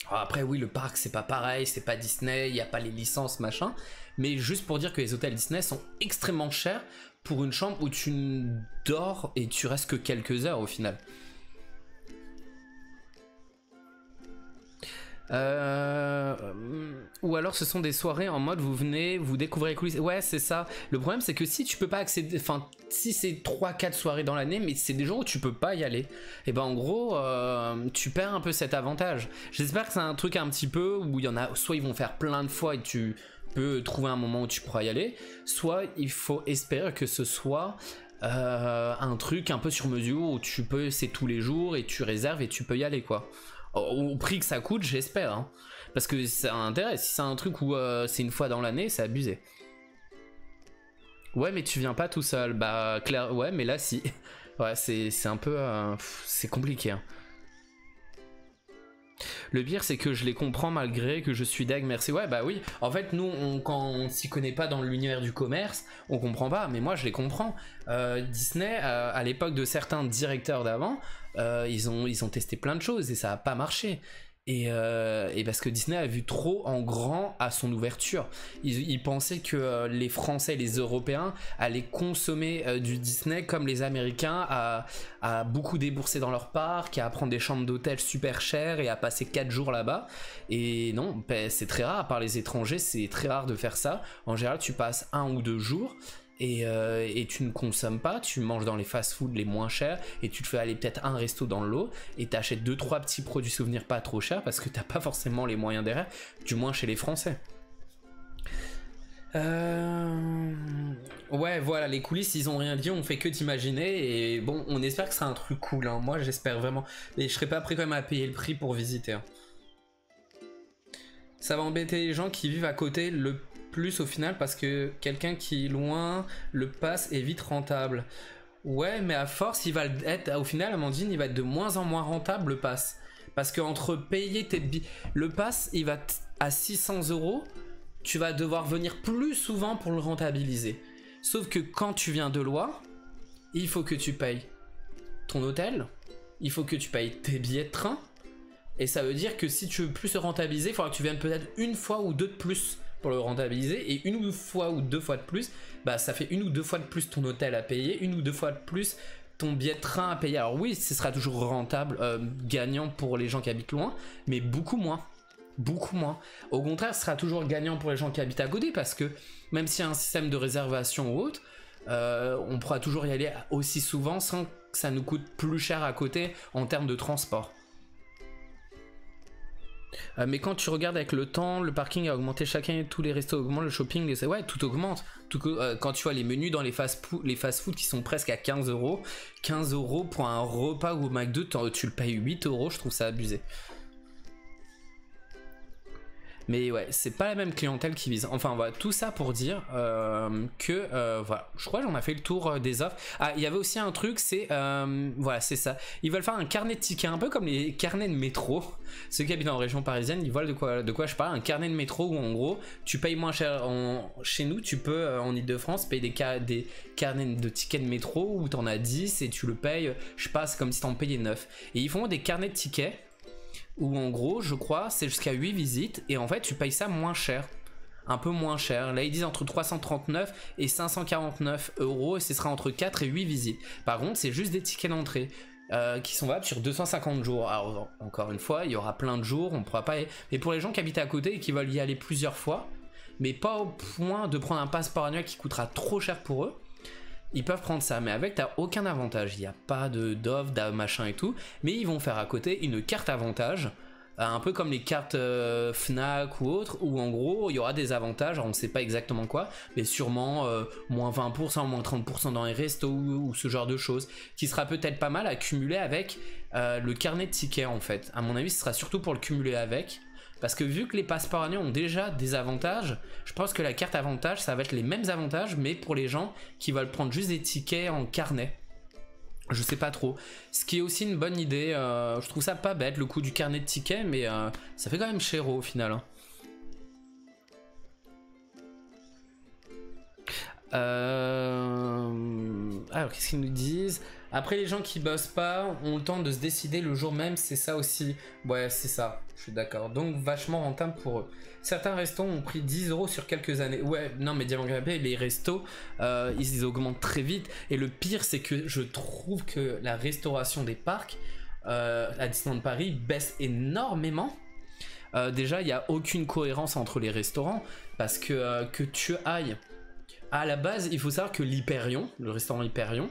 Alors après oui, le parc c'est pas pareil, c'est pas Disney, il n'y a pas les licences machin, mais juste pour dire que les hôtels Disney sont extrêmement chers pour une chambre où tu dors et tu restes que quelques heures au final. Ou alors ce sont des soirées en mode vous venez, vous découvrez les coulisses. Ouais, c'est ça. Le problème c'est que si tu peux pas accéder, enfin si c'est 3-4 soirées dans l'année, mais c'est des jours où tu peux pas y aller, et ben en gros tu perds un peu cet avantage. J'espère que c'est un truc un petit peu où il y en a, soit ils vont faire plein de fois et tu peux trouver un moment où tu pourras y aller, soit il faut espérer que ce soit un truc un peu sur mesure où tu peux, c'est tous les jours et tu réserves et tu peux y aller quoi. Au prix que ça coûte, j'espère, hein. Parce que ça a un intérêt. Si c'est un truc où c'est une fois dans l'année, c'est abusé. Ouais, mais tu viens pas tout seul. Bah, clair, ouais, mais là, si. Ouais, c'est un peu... c'est compliqué, hein. Le pire, c'est que je les comprends malgré que je suis deg, merci. Ouais, bah oui. En fait, nous, quand on s'y connaît pas dans l'univers du commerce, on comprend pas. Mais moi, je les comprends. Disney, à l'époque de certains directeurs d'avant, ils ont testé plein de choses et ça a pas marché. Et parce que Disney a vu trop en grand à son ouverture. Ils pensaient que les Français et les Européens allaient consommer du Disney comme les Américains, à beaucoup débourser dans leur parc, à prendre des chambres d'hôtel super chères et à passer 4 jours là-bas. Et non, c'est très rare, à part les étrangers, c'est très rare de faire ça. En général, tu passes 1 ou 2 jours. Et tu ne consommes pas, tu manges dans les fast-food les moins chers et tu te fais aller peut-être un resto dans l'eau et t'achètes 2-3 petits produits souvenirs pas trop chers parce que t'as pas forcément les moyens derrière, du moins chez les Français. Ouais, voilà, les coulisses ils ont rien dit, on fait que d'imaginer et bon, on espère que ce sera un truc cool, hein. Moi j'espère vraiment, mais je serais pas prêt quand même à payer le prix pour visiter, hein. Ça va embêter les gens qui vivent à côté le plus au final parce que quelqu'un qui est loin, le pass est vite rentable. Ouais, mais à force, il va être, au final, Amandine, il va être de moins en moins rentable le pass. Parce que entre payer tes billets, le pass, il va à 600 €, tu vas devoir venir plus souvent pour le rentabiliser. Sauf que quand tu viens de loin, il faut que tu payes ton hôtel, il faut que tu payes tes billets de train. Et ça veut dire que si tu veux plus se rentabiliser, il faudra que tu viennes peut-être une fois ou deux de plus pour le rentabiliser, et une ou deux fois ou deux fois de plus, bah ça fait une ou deux fois de plus ton hôtel à payer, une ou deux fois de plus ton billet de train à payer. Alors oui, ce sera toujours rentable, gagnant pour les gens qui habitent loin, mais beaucoup moins. Beaucoup moins. Au contraire, ce sera toujours gagnant pour les gens qui habitent à côté, parce que même s'il y a un système de réservation ou autre, on pourra toujours y aller aussi souvent sans que ça nous coûte plus cher à côté en termes de transport. Mais quand tu regardes avec le temps, le parking a augmenté chaque année, tous les restos augmentent, le shopping, ouais, tout augmente. Quand tu vois les menus dans les fast-food qui sont presque à 15 euros, 15 euros pour un repas ou au McDo, tu le payes 8 euros, je trouve ça abusé. Mais ouais, c'est pas la même clientèle qui vise. Enfin voilà, tout ça pour dire que voilà, je crois que j'en ai fait le tour des offres. Ah, il y avait aussi un truc, c'est voilà, c'est ça. Ils veulent faire un carnet de tickets, un peu comme les carnets de métro. Ceux qui habitent en région parisienne, ils voient de quoi je parle. Un carnet de métro où en gros, tu payes moins cher. Chez nous, tu peux en Ile-de-France payer des carnets de tickets de métro où t'en as 10 et tu le payes, je sais pas, c'est comme si t'en payais 9. Et ils font des carnets de tickets où en gros, je crois, c'est jusqu'à 8 visites et en fait, tu payes ça moins cher. Un peu moins cher. Là, ils disent entre 339 et 549 euros et ce sera entre 4 et 8 visites. Par contre, c'est juste des tickets d'entrée qui sont valables sur 250 jours. Alors, encore une fois, il y aura plein de jours, on ne pourra pas... Mais pour les gens qui habitent à côté et qui veulent y aller plusieurs fois, mais pas au point de prendre un passeport annuel qui coûtera trop cher pour eux, ils peuvent prendre ça, mais avec t'as aucun avantage. Il n'y a pas d'offre, de machin et tout, mais ils vont faire à côté une carte avantage, un peu comme les cartes Fnac ou autres, où en gros il y aura des avantages, on ne sait pas exactement quoi, mais sûrement moins 20%, moins 30% dans les restos ou ce genre de choses, qui sera peut-être pas mal à cumuler avec le carnet de tickets en fait. À mon avis, ce sera surtout pour le cumuler avec. Parce que vu que les passeports annuels ont déjà des avantages, je pense que la carte avantage, ça va être les mêmes avantages, mais pour les gens qui veulent prendre juste des tickets en carnet. Je sais pas trop. Ce qui est aussi une bonne idée. Je trouve ça pas bête, le coût du carnet de tickets, mais ça fait quand même cher au final. Hein. Alors, qu'est-ce qu'ils nous disent? Après, les gens qui bossent pas ont le temps de se décider le jour même, c'est ça aussi. Ouais, c'est ça, je suis d'accord. Donc, vachement rentable pour eux. Certains restos ont pris 10 euros sur quelques années. Ouais, non, mais Diamant Canapé, les restos, ils augmentent très vite. Et le pire, c'est que je trouve que la restauration des parcs à Disneyland Paris baisse énormément. Déjà, il n'y a aucune cohérence entre les restaurants parce que tu ailles. À la base, il faut savoir que l'Hyperion, le restaurant Hyperion,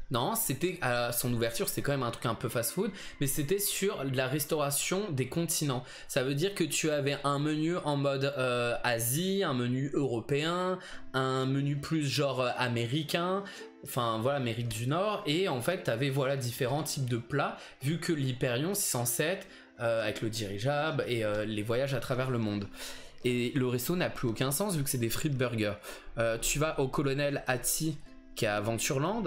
non, c'était à son ouverture, c'était quand même un truc un peu fast-food, mais c'était sur la restauration des continents. Ça veut dire que tu avais un menu en mode Asie, un menu européen, un menu plus genre américain, enfin voilà, Amérique du Nord, et en fait, tu avais voilà différents types de plats, vu que l'Hyperion, c'est censé être avec le dirigeable et les voyages à travers le monde. Et le resto n'a plus aucun sens vu que c'est des frites burgers. Tu vas au Colonel Hattie qui est à Ventureland,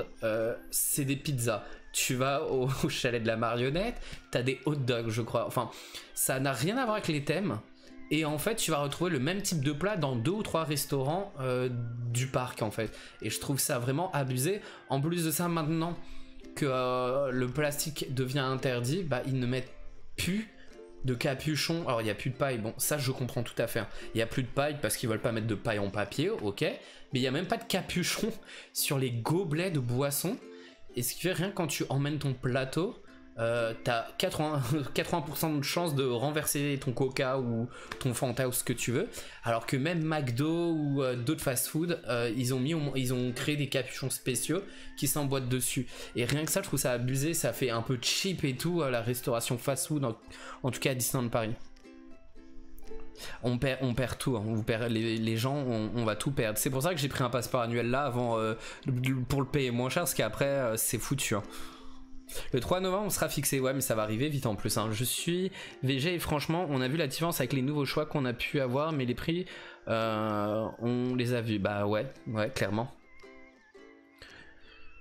c'est des pizzas. Tu vas au chalet de la marionnette, t'as des hot dogs je crois. Enfin, ça n'a rien à voir avec les thèmes. Et en fait, tu vas retrouver le même type de plat dans 2 ou 3 restaurants du parc en fait. Et je trouve ça vraiment abusé. En plus de ça, maintenant que le plastique devient interdit, bah ils ne mettent plus de capuchon. Alors il n'y a plus de paille, bon ça je comprends tout à fait. Il n'y a plus de paille parce qu'ils veulent pas mettre de paille en papier, ok. Mais il n'y a même pas de capuchon sur les gobelets de boisson. Et ce qui fait rien quand tu emmènes ton plateau, t'as 80% de chance de renverser ton coca ou ton Fanta ou ce que tu veux. Alors que même McDo ou d'autres fast-food, ils ont créé des capuchons spéciaux qui s'emboîtent dessus. Et rien que ça, je trouve ça abusé, ça fait un peu cheap et tout, la restauration fast-food, en tout cas à Disneyland Paris. On perd tout, hein. Les gens, on va tout perdre. C'est pour ça que j'ai pris un passeport annuel là avant pour le payer moins cher, parce qu'après c'est foutu. Hein. Le 3 novembre on sera fixé, ouais mais ça va arriver vite en plus hein. Je suis VG et franchement on a vu la différence avec les nouveaux choix qu'on a pu avoir, mais les prix on les a vus, bah ouais clairement.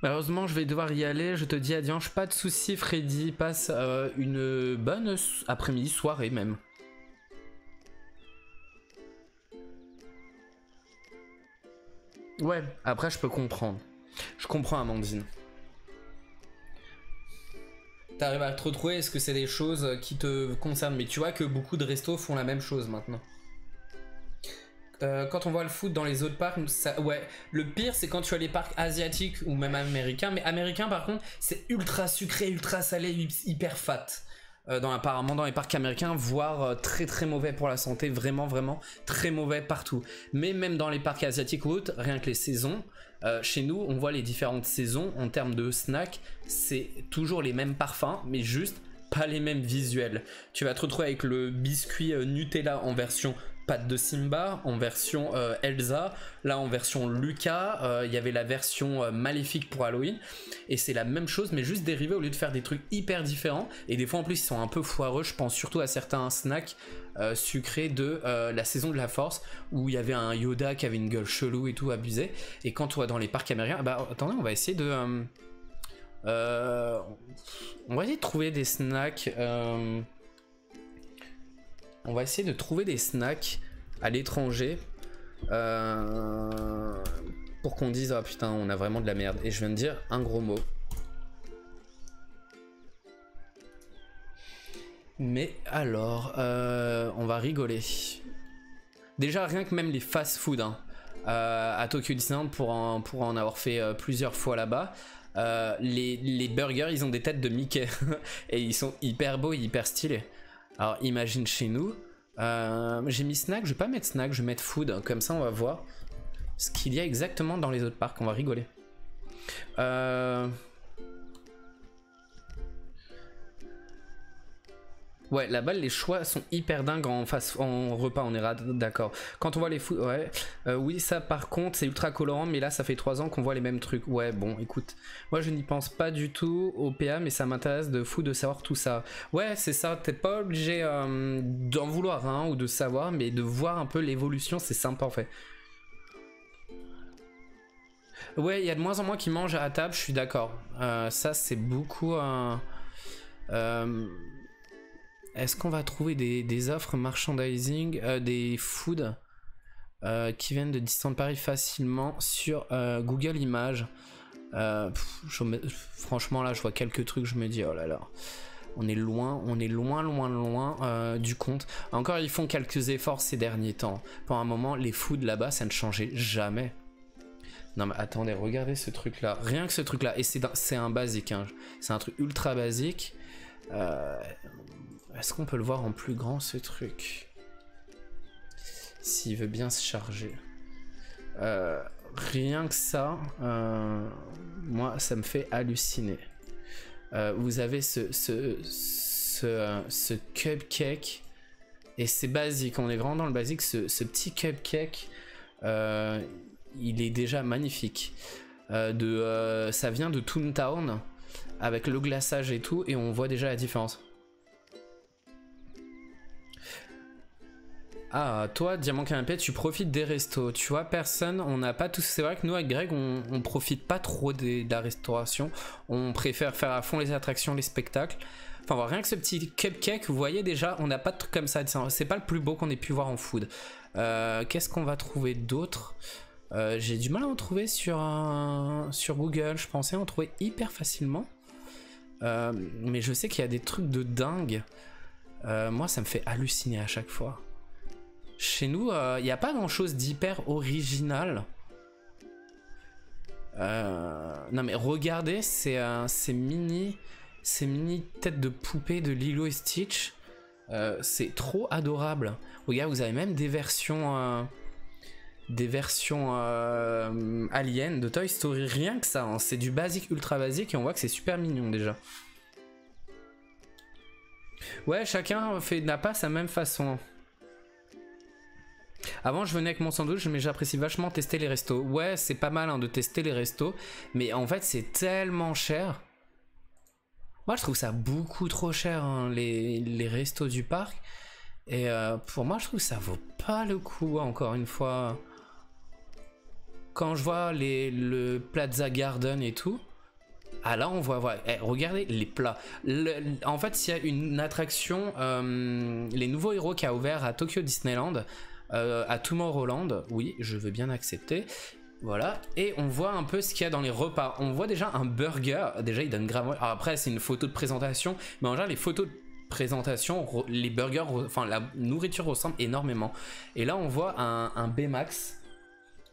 Malheureusement je vais devoir y aller, je te dis adieu, pas de soucis Freddy, passe une bonne après-midi, soirée même. Ouais, après je peux comprendre. Je comprends Amandine. T'arrives à te retrouver, est-ce que c'est des choses qui te concernent? Mais tu vois que beaucoup de restos font la même chose maintenant. quand on voit le food dans les autres parcs, ouais, le pire c'est quand tu as les parcs asiatiques ou même américains, mais américains par contre c'est ultra sucré, ultra salé, hyper fat. Apparemment dans les parcs américains, voire très très mauvais pour la santé, vraiment vraiment très mauvais partout. Mais même dans les parcs asiatiques ou autres, rien que les saisons, chez nous on voit les différentes saisons en termes de snacks, c'est toujours les mêmes parfums, mais juste pas les mêmes visuels. Tu vas te retrouver avec le biscuit Nutella en version pâte de Simba, en version Elsa, là en version Lucas, il y avait la version Maléfique pour Halloween, et c'est la même chose mais juste dérivé au lieu de faire des trucs hyper différents, et des fois en plus ils sont un peu foireux, je pense surtout à certains snacks sucrés de la saison de la force, où il y avait un Yoda qui avait une gueule chelou et tout, abusé, et quand tu vas dans les parcs américains, bah attendez on va essayer de... on va essayer de trouver des snacks... On va essayer de trouver des snacks à l'étranger pour qu'on dise ah putain on a vraiment de la merde. Et je viens de dire un gros mot. Mais alors, on va rigoler. Déjà rien que même les fast-food hein, à Tokyo Disneyland pour en avoir fait plusieurs fois là-bas. Les burgers ils ont des têtes de Mickey et ils sont hyper beaux et hyper stylés. Alors imagine chez nous, j'ai mis snack, je vais pas mettre snack, je vais mettre food, comme ça on va voir ce qu'il y a exactement dans les autres parcs, on va rigoler. Ouais, là-bas les choix sont hyper dingues en repas, on est d'accord. Quand on voit les food, ouais, oui ça par contre c'est ultra colorant, mais là ça fait 3 ans qu'on voit les mêmes trucs. Ouais bon écoute, moi je n'y pense pas du tout au PA, mais ça m'intéresse de fou de savoir tout ça. Ouais c'est ça, t'es pas obligé d'en vouloir hein, ou de savoir, mais de voir un peu l'évolution c'est sympa en fait. Ouais il y a de moins en moins qui mangent à table, je suis d'accord. Ça c'est beaucoup... Est-ce qu'on va trouver des offres merchandising, des foods qui viennent de Disneyland Paris facilement sur Google Images? Franchement là je vois quelques trucs, je me dis oh là là, on est loin du compte. Encore ils font quelques efforts ces derniers temps. Pour un moment les foods là-bas ça ne changeait jamais. Non mais attendez, regardez ce truc là, rien que ce truc là, et c'est un basique, hein. C'est un truc ultra basique. Est-ce qu'on peut le voir en plus grand ce truc? S'il veut bien se charger. Rien que ça, moi ça me fait halluciner. Vous avez ce cupcake, et c'est basique, on est vraiment dans le basique. Ce petit cupcake, il est déjà magnifique. Ça vient de Toontown, avec le glaçage et tout, et on voit déjà la différence. Ah, toi, Diamant Canapé, tu profites des restos. Tu vois, personne, on n'a pas tous. C'est vrai que nous, avec Greg, on profite pas trop de la restauration. On préfère faire à fond les attractions, les spectacles. Enfin, voilà, rien que ce petit cupcake, vous voyez déjà, on n'a pas de truc comme ça. C'est pas le plus beau qu'on ait pu voir en food. Qu'est-ce qu'on va trouver d'autre? J'ai du mal à en trouver sur Google. Je pensais en trouver hyper facilement. Mais je sais qu'il y a des trucs de dingue. Moi, ça me fait halluciner à chaque fois. Chez nous, il n'y a pas grand chose d'hyper original. Non mais regardez ces mini têtes de poupée de Lilo et Stitch. C'est trop adorable. Regarde, vous avez même des versions aliens de Toy Story. Rien que ça, hein. C'est du basique, ultra basique, et on voit que c'est super mignon déjà. Ouais, chacun n'a pas sa même façon. Avant je venais avec mon sandwich, mais j'apprécie vachement tester les restos. Ouais c'est pas mal hein, de tester les restos, mais en fait c'est tellement cher. Moi je trouve ça beaucoup trop cher hein, les restos du parc. Et pour moi je trouve que ça vaut pas le coup, encore une fois. Quand je vois le Plaza Garden et tout, ah là on voit, regardez les plats. En fait s'il y a une attraction, les nouveaux héros qui a ouvert à Tokyo Disneyland, à Tomorrowland, oui, je veux bien accepter. Voilà, et on voit un peu ce qu'il y a dans les repas. On voit déjà un burger, déjà il donne grave. Alors après, c'est une photo de présentation, mais en général, les photos de présentation, les burgers, enfin la nourriture ressemble énormément. Et là on voit un Baymax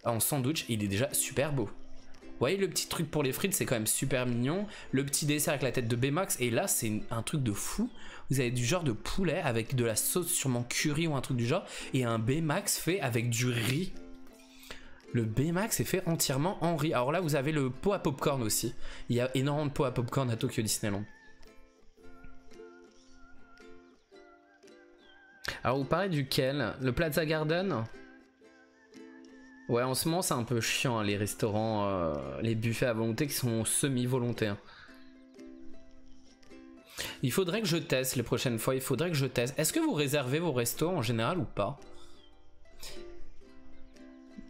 en sandwich, il est déjà super beau. Vous voyez le petit truc pour les frites, c'est quand même super mignon. Le petit dessert avec la tête de Baymax, et là c'est un truc de fou. Vous avez du genre de poulet avec de la sauce sûrement curry ou un truc du genre, et un Baymax fait avec du riz. Le Baymax est fait entièrement en riz. Alors là vous avez le pot à popcorn aussi. Il y a énormément de pots à popcorn à Tokyo Disneyland. Alors vous parlez duquel? Le Plaza Garden? Ouais, en ce moment c'est un peu chiant hein, les restaurants, les buffets à volonté qui sont semi-volontaires. Il faudrait que je teste les prochaines fois, il faudrait que je teste. Est-ce que vous réservez vos restos en général ou pas?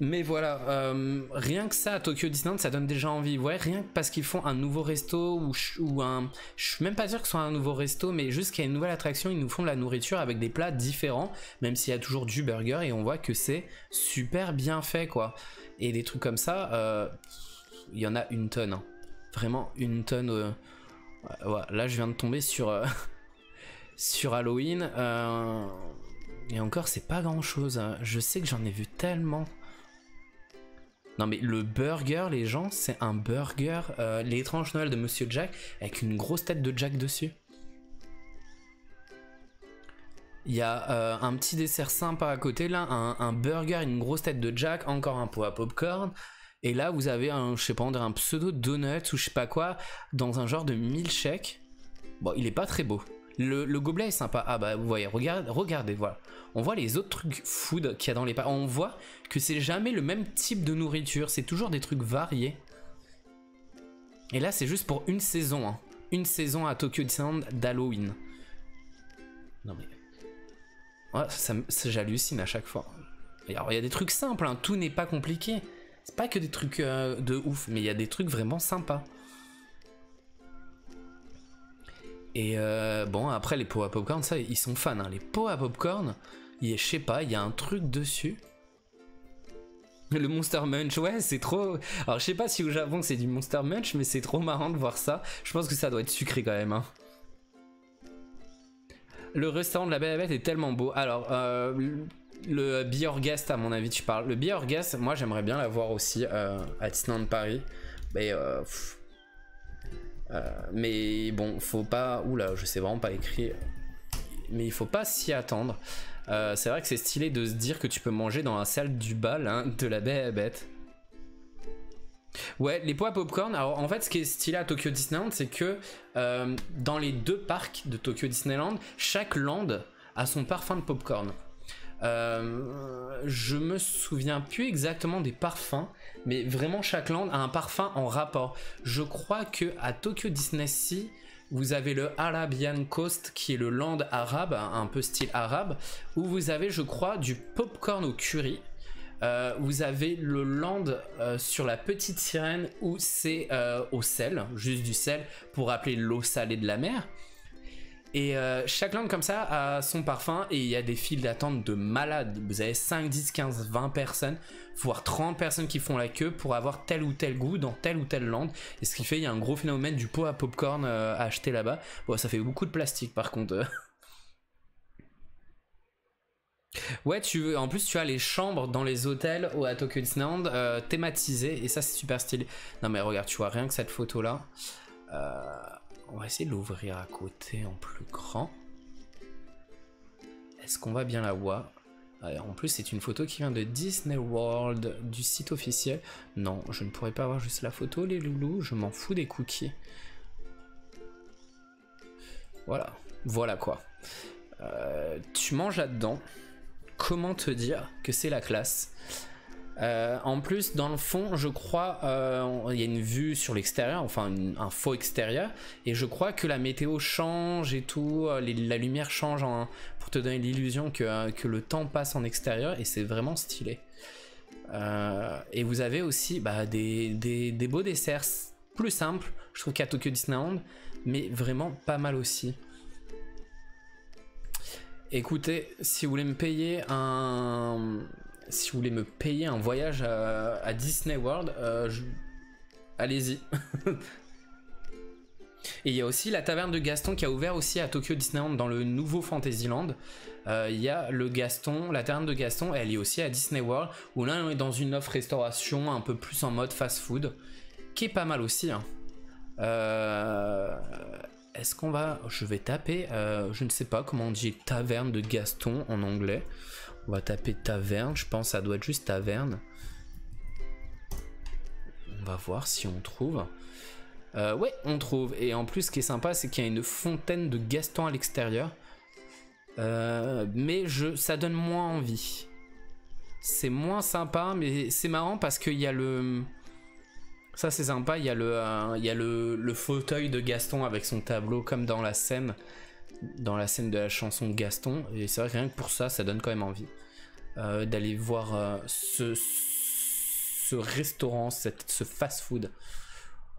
Mais voilà, rien que ça à Tokyo Disneyland, ça donne déjà envie. Ouais, rien que parce qu'ils font un nouveau resto ou un... Je suis même pas sûr que ce soit un nouveau resto, mais juste qu'il y a une nouvelle attraction, ils nous font de la nourriture avec des plats différents, même s'il y a toujours du burger, et on voit que c'est super bien fait, quoi. Et des trucs comme ça, il y en a une tonne. Hein. Vraiment une tonne. Ouais, là, je viens de tomber sur, sur Halloween. Et encore, c'est pas grand-chose. Hein. Je sais que j'en ai vu tellement... Non mais le burger, les gens, c'est un burger, l'étrange Noël de Monsieur Jack, avec une grosse tête de Jack dessus. Il y a un petit dessert sympa à côté, là, un burger, une grosse tête de Jack, encore un pot à popcorn. Et là, vous avez un, je sais pas, on dirait un pseudo donut ou je sais pas quoi, dans un genre de milkshake. Bon, il est pas très beau. Le gobelet est sympa. Ah bah vous voyez, regardez, voilà. On voit les autres trucs food qu'il y a dans les parcs. On voit que c'est jamais le même type de nourriture. C'est toujours des trucs variés. Et là c'est juste pour une saison. Hein. Une saison à Tokyo Disneyland d'Halloween. Non mais... Ouais, j'hallucine à chaque fois. Alors il y a des trucs simples. Hein. Tout n'est pas compliqué. C'est pas que des trucs de ouf. Mais il y a des trucs vraiment sympas. Et bon, après les pots à popcorn, ça, ils sont fans. Hein. Les pots à popcorn, je sais pas, il y a un truc dessus. Le Monster Munch, ouais, c'est trop... Alors, je sais pas si au Japon c'est du Monster Munch, mais c'est trop marrant de voir ça. Je pense que ça doit être sucré quand même. Hein. Le restaurant de la Belle et la Bête est tellement beau. Alors, le Björgast, à mon avis, tu parles. Le Björgast, moi, j'aimerais bien l'avoir aussi à Disneyland Paris. Mais bon, faut pas... Oula, je sais vraiment pas écrire. Mais il faut pas s'y attendre. C'est vrai que c'est stylé de se dire que tu peux manger dans la salle du bal hein, de la Belle et la Bête. Ouais, les pots à popcorn. Alors en fait, ce qui est stylé à Tokyo Disneyland, c'est que dans les deux parcs de Tokyo Disneyland, chaque land a son parfum de popcorn. Je me souviens plus exactement des parfums, mais vraiment chaque land a un parfum en rapport. Je crois que à Tokyo Disney Sea, vous avez le Arabian Coast qui est le land arabe, un peu style arabe, où vous avez, je crois, du popcorn au curry. Vous avez le land sur la petite sirène où c'est au sel, juste du sel pour rappeler l'eau salée de la mer. Et chaque land comme ça a son parfum et il y a des files d'attente de malades. Vous avez 5, 10, 15, 20 personnes, voire 30 personnes qui font la queue pour avoir tel ou tel goût dans tel ou tel land. Et ce qui fait il y a un gros phénomène du pot à popcorn à acheter là-bas. Bon, ça fait beaucoup de plastique par contre. Ouais, en plus tu as les chambres dans les hôtels ou à Tokyo Disneyland thématisées et ça c'est super stylé. Non mais regarde, tu vois rien que cette photo là. On va essayer de l'ouvrir à côté en plus grand. Est-ce qu'on va bien la voir? En plus c'est une photo qui vient de Disney World, du site officiel. Non, je ne pourrais pas avoir juste la photo les loulous, je m'en fous des cookies. Voilà, voilà quoi. Tu manges là-dedans. Comment te dire que c'est la classe? En plus, dans le fond, je crois, il y a une vue sur l'extérieur, enfin un faux extérieur, et je crois que la météo change et tout, la lumière change pour te donner l'illusion que le temps passe en extérieur, et c'est vraiment stylé. Et vous avez aussi des beaux desserts plus simples, je trouve qu'à Tokyo Disneyland, mais vraiment pas mal aussi. Écoutez, si vous voulez me payer un... Si vous voulez me payer un voyage à Disney World, allez-y. Et il y a aussi la taverne de Gaston qui a ouvert aussi à Tokyo Disneyland dans le nouveau Fantasyland. Il y a le Gaston, la taverne de Gaston, elle est aussi à Disney World, où là on est dans une offre restauration un peu plus en mode fast food, qui est pas mal aussi. Hein. Est-ce qu'on va... Je vais taper, je ne sais pas comment on dit taverne de Gaston en anglais. On va taper taverne, je pense que ça doit être juste taverne. On va voir si on trouve. Ouais, on trouve. Et en plus, ce qui est sympa, c'est qu'il y a une fontaine de Gaston à l'extérieur. Mais ça donne moins envie. C'est moins sympa, mais c'est marrant parce qu'il y a le... Ça, c'est sympa, il y a le fauteuil de Gaston avec son tableau, comme dans la scène de la chanson de Gaston. Et c'est vrai que rien que pour ça, ça donne quand même envie d'aller voir ce restaurant, ce fast-food.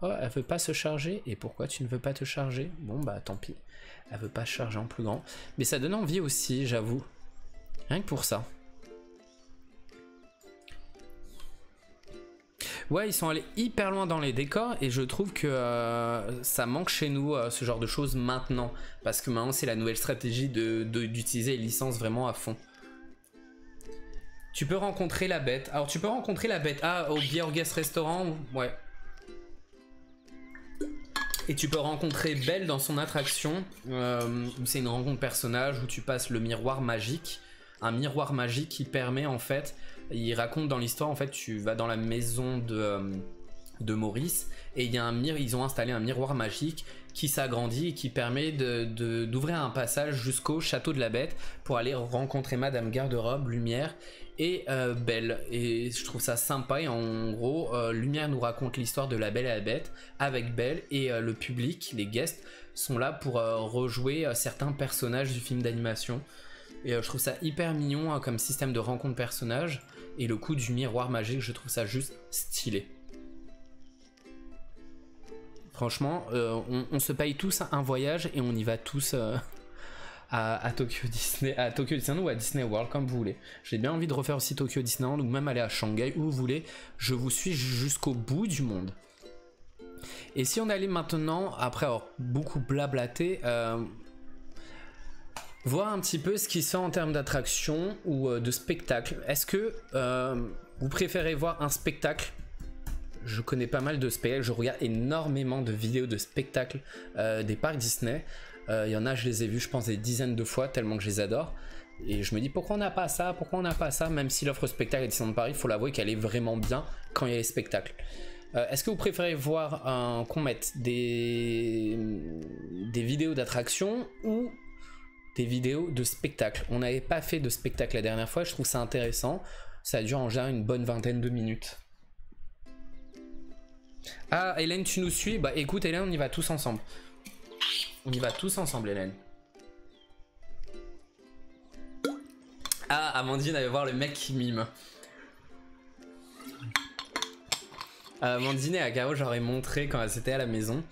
Oh, elle veut pas se charger. Et pourquoi tu ne veux pas te charger? Bon bah tant pis. Elle veut pas se charger en plus grand. Mais ça donne envie aussi, j'avoue. Rien que pour ça. Ouais, ils sont allés hyper loin dans les décors et je trouve que ça manque chez nous ce genre de choses maintenant. Parce que maintenant c'est la nouvelle stratégie d'utiliser les licences vraiment à fond. Tu peux rencontrer la bête. Alors tu peux rencontrer la bête au Biergas Restaurant, ouais. Et tu peux rencontrer Belle dans son attraction. C'est une rencontre personnage où tu passes le miroir magique. Un miroir magique qui permet en fait... Il raconte dans l'histoire, en fait, tu vas dans la maison de Maurice et il y a ils ont installé un miroir magique qui s'agrandit et qui permet d'ouvrir un passage jusqu'au château de la Bête pour aller rencontrer Madame Garde-Robe, Lumière et Belle. Et je trouve ça sympa. Et en gros, Lumière nous raconte l'histoire de la Belle et la Bête avec Belle et le public, les guests, sont là pour rejouer certains personnages du film d'animation. Et je trouve ça hyper mignon comme système de rencontre personnage. Et le coup du miroir magique, je trouve ça juste stylé. Franchement, on se paye tous un voyage et on y va tous à Tokyo Disneyland ou à Disney World, comme vous voulez. J'ai bien envie de refaire aussi Tokyo Disneyland ou même aller à Shanghai, où vous voulez. Je vous suis jusqu'au bout du monde. Et si on allait maintenant, après avoir beaucoup blablaté... voir un petit peu ce qui sort en termes d'attraction ou de spectacle. Est-ce que vous préférez voir un spectacle? Je connais pas mal de spectacles, je regarde énormément de vidéos de spectacles des parcs Disney. Il y en a, je les ai vus, je pense, des dizaines de fois, tellement que je les adore. Et je me dis, pourquoi on n'a pas ça? Pourquoi on n'a pas ça? Même si l'offre spectacle à Disneyland Paris, il faut l'avouer qu'elle est vraiment bien quand il y a les spectacles. Est-ce que vous préférez voir qu'on mette des vidéos d'attraction ou des vidéos de spectacle? On n'avait pas fait de spectacle la dernière fois, je trouve ça intéressant. Ça dure en général une bonne vingtaine de minutes. Ah, Hélène, tu nous suis? Bah écoute, Hélène, on y va tous ensemble. On y va tous ensemble, Hélène. Ah, Amandine, allait voir le mec qui mime. Amandine et Agao, j'aurais montré quand elles étaient à la maison.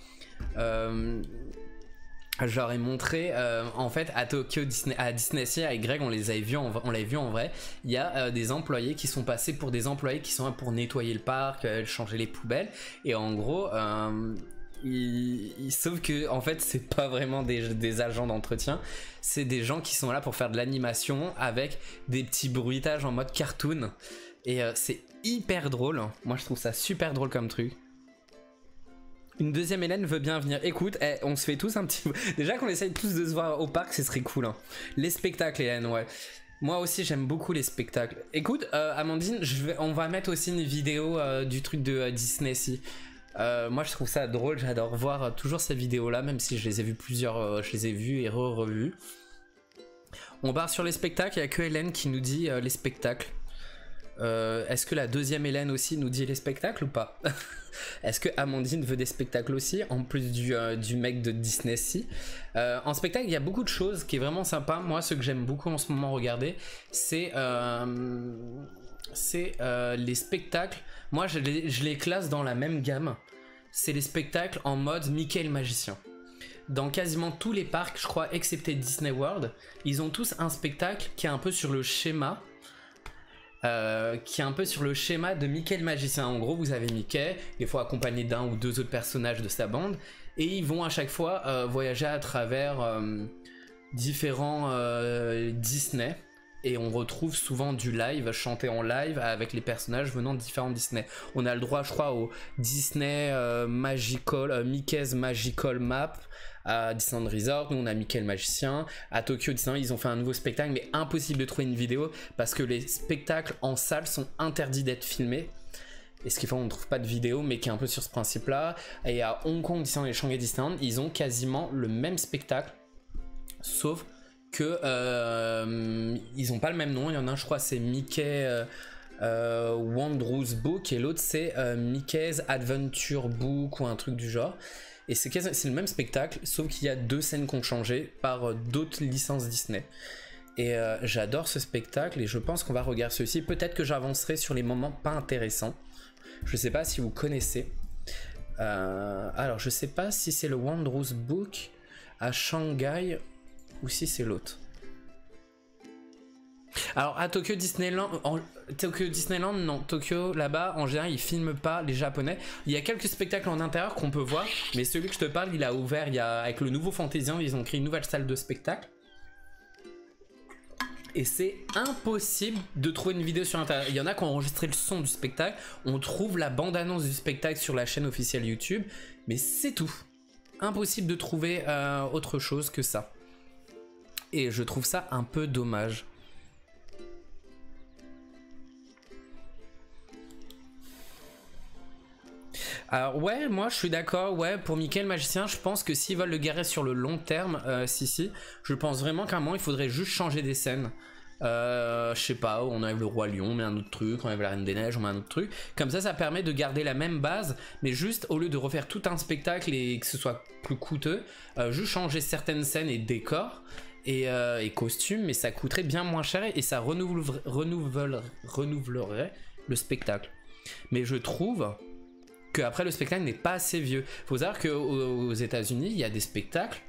Je leur ai montré en fait à Tokyo Disney, à Disney Sea avec Greg, on l'avait vu en vrai. Il y a des employés qui sont passés pour des employés qui sont là pour nettoyer le parc, changer les poubelles. Et en gros, sauf que en fait c'est pas vraiment des agents d'entretien, c'est des gens qui sont là pour faire de l'animation avec des petits bruitages en mode cartoon. Et c'est hyper drôle. Moi je trouve ça super drôle comme truc. Une deuxième Hélène veut bien venir. Écoute, on se fait tous un petit... Déjà qu'on essaye tous de se voir au parc, ce serait cool. Hein. Les spectacles, Hélène, ouais. Moi aussi, j'aime beaucoup les spectacles. Écoute, Amandine, on va mettre aussi une vidéo du truc de Disney Sea. Moi, je trouve ça drôle. J'adore voir toujours ces vidéos-là, même si je les ai vues je les ai vues et revues. On part sur les spectacles. Il n'y a que Hélène qui nous dit les spectacles. Est-ce que la deuxième Hélène aussi nous dit les spectacles ou pas? Est-ce que Amandine veut des spectacles aussi, en plus du mec de Disney Sea? En spectacle, il y a beaucoup de choses qui est vraiment sympa. Moi, ce que j'aime beaucoup en ce moment regarder, c'est les spectacles. Moi, je les classe dans la même gamme. C'est les spectacles en mode Mickey le magicien. Dans quasiment tous les parcs, je crois, excepté Disney World, ils ont tous un spectacle qui est un peu sur le schéma qui est un peu sur le schéma de Mickey le magicien. En gros, vous avez Mickey, des fois accompagné d'un ou deux autres personnages de sa bande, et ils vont à chaque fois voyager à travers différents Disney. Et on retrouve souvent du live, chanté en live avec les personnages venant de différents Disney. On a le droit, je crois, au Disney Mickey's Magical Map à Disneyland Resort. Nous, on a Mickey le magicien. À Tokyo Disneyland, ils ont fait un nouveau spectacle, mais impossible de trouver une vidéo parce que les spectacles en salle sont interdits d'être filmés. Et ce qui fait qu'on ne trouve pas de vidéo, mais qui est un peu sur ce principe-là. Et à Hong Kong Disneyland et Shanghai Disneyland, ils ont quasiment le même spectacle, sauf que ils ont pas le même nom. Il y en a un, je crois, c'est Mickey Wondrous Book, et l'autre c'est Mickey's Adventure Book ou un truc du genre. Et c'est le même spectacle, sauf qu'il y a deux scènes qui ont changé par d'autres licences Disney. Et j'adore ce spectacle et je pense qu'on va regarder ceci. Peut-être que j'avancerai sur les moments pas intéressants. Je sais pas si vous connaissez. Alors je sais pas si c'est le Wondrous Book à Shanghai ou si c'est l'autre. Alors à Tokyo Disneyland, non, Tokyo là-bas en général ils filment pas les japonais. Il y a quelques spectacles en intérieur qu'on peut voir, mais celui que je te parle il a ouvert avec le nouveau Fantasyland, ils ont créé une nouvelle salle de spectacle. Et c'est impossible de trouver une vidéo sur internet. Il y en a qui ont enregistré le son du spectacle, on trouve la bande-annonce du spectacle sur la chaîne officielle YouTube, mais c'est tout. Impossible de trouver autre chose que ça. Et je trouve ça un peu dommage. Alors ouais, moi je suis d'accord, ouais, pour Mickey le magicien, je pense que s'ils veulent le garer sur le long terme, je pense vraiment qu'à un moment il faudrait juste changer des scènes. Je sais pas, on enlève le roi lion, on met un autre truc, on enlève la reine des neiges, on met un autre truc. Comme ça permet de garder la même base, mais juste au lieu de refaire tout un spectacle et que ce soit plus coûteux, juste changer certaines scènes et décors et costumes, mais ça coûterait bien moins cher et ça renouvellerait le spectacle. Mais je trouve que après le spectacle n'est pas assez vieux. Faut savoir qu'aux États-Unis, il y a des spectacles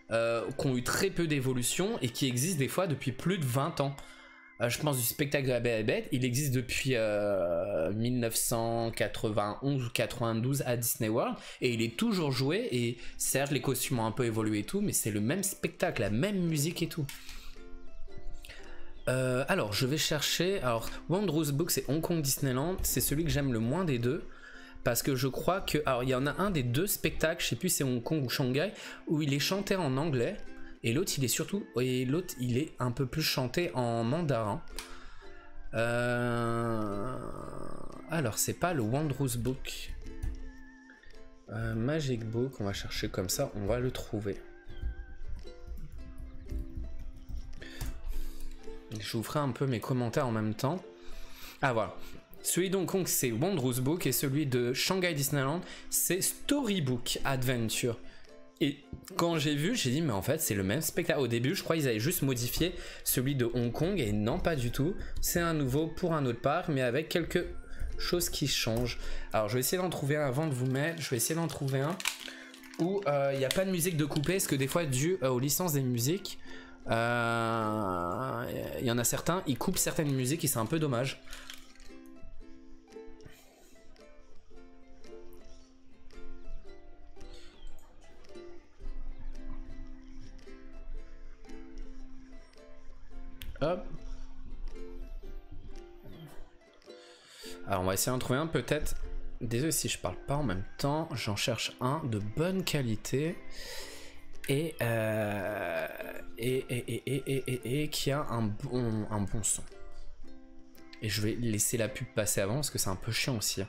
qui ont eu très peu d'évolution et qui existent des fois depuis plus de 20 ans. Je pense du spectacle de la Belle et la Bête, il existe depuis 1991 ou 92 à Disney World et il est toujours joué, et certes les costumes ont un peu évolué et tout, mais c'est le même spectacle, la même musique et tout. Alors je vais chercher, alors Wondrous Book c'est Hong Kong Disneyland, c'est celui que j'aime le moins des deux. Parce que je crois que... Alors il y en a un des deux spectacles, je sais plus c'est Hong Kong ou Shanghai, où il est chanté en anglais. Et l'autre il est surtout... Et l'autre il est un peu plus chanté en mandarin. Alors c'est pas le Wondrous Book. Magic Book, on va chercher comme ça, on va le trouver. Je vous ferai un peu mes commentaires en même temps. Ah voilà. Celui d'Hong Kong c'est Wondrous Book et celui de Shanghai Disneyland c'est Storybook Adventure. Et quand j'ai vu, j'ai dit mais en fait c'est le même spectacle. Au début je crois qu'ils avaient juste modifié celui de Hong Kong et non pas du tout. C'est un nouveau pour un autre parc mais avec quelques choses qui changent. Alors je vais essayer d'en trouver un avant de vous mettre. Je vais essayer d'en trouver un où il n'y a pas de musique de couplet parce que des fois dû aux licences des musiques, il y en a certains, ils coupent certaines musiques et c'est un peu dommage. Hop. Alors on va essayer d'en trouver un peut-être. Désolé si je parle pas en même temps. J'en cherche un de bonne qualité et qui a un bon son. Et je vais laisser la pub passer avant parce que c'est un peu chiant aussi.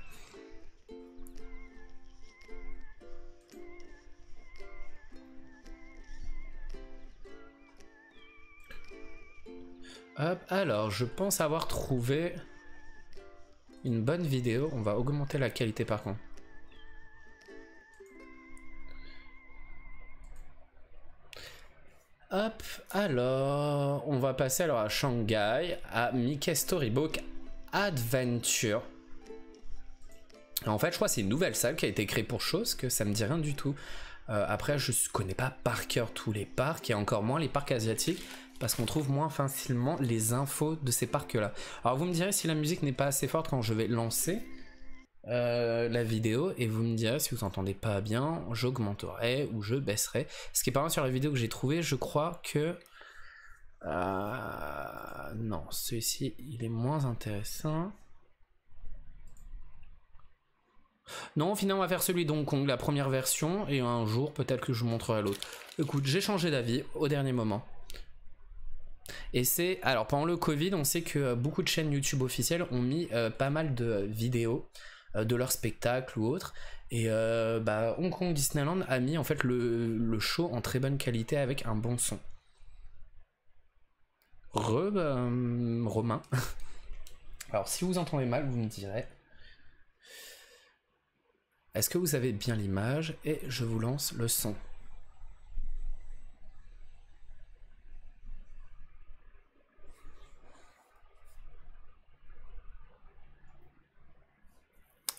Hop, alors je pense avoir trouvé une bonne vidéo. On va augmenter la qualité par contre. Hop, alors on va passer alors à Shanghai, à Mickey Storybook Adventure. En fait je crois que c'est une nouvelle salle qui a été créée pour chose, que ça me dit rien du tout. Après je connais pas par cœur tous les parcs et encore moins les parcs asiatiques. parce qu'on trouve moins facilement les infos de ces parcs-là. Alors vous me direz si la musique n'est pas assez forte quand je vais lancer la vidéo, et vous me direz si vous entendez pas bien, j'augmenterai ou je baisserai. Ce qui est pas mal sur la vidéo que j'ai trouvé, je crois que non, celui-ci il est moins intéressant. Non, finalement on va faire celui de Hong Kong, la première version, et un jour peut-être que je vous montrerai l'autre. Écoute, j'ai changé d'avis au dernier moment. Et c'est, alors pendant le Covid, on sait que beaucoup de chaînes YouTube officielles ont mis pas mal de vidéos de leur spectacle ou autre. Et Hong Kong Disneyland a mis en fait le show en très bonne qualité avec un bon son. Romain. Alors si vous entendez mal, vous me direz. Est-ce que vous avez bien l'image? Et je vous lance le son.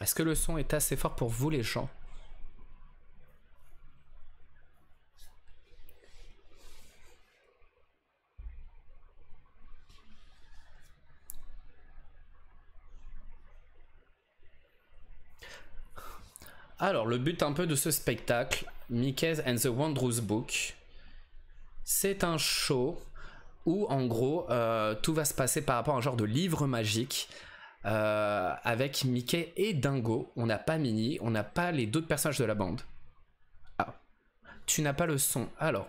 Est-ce que le son est assez fort pour vous les gens? Alors, le but un peu de ce spectacle, Mickey's and the Wondrous Book, c'est un show où en gros tout va se passer par rapport à un genre de livre magique avec Mickey et Dingo. On n'a pas Minnie, on n'a pas les d'autres personnages de la bande. Ah, tu n'as pas le son. Alors,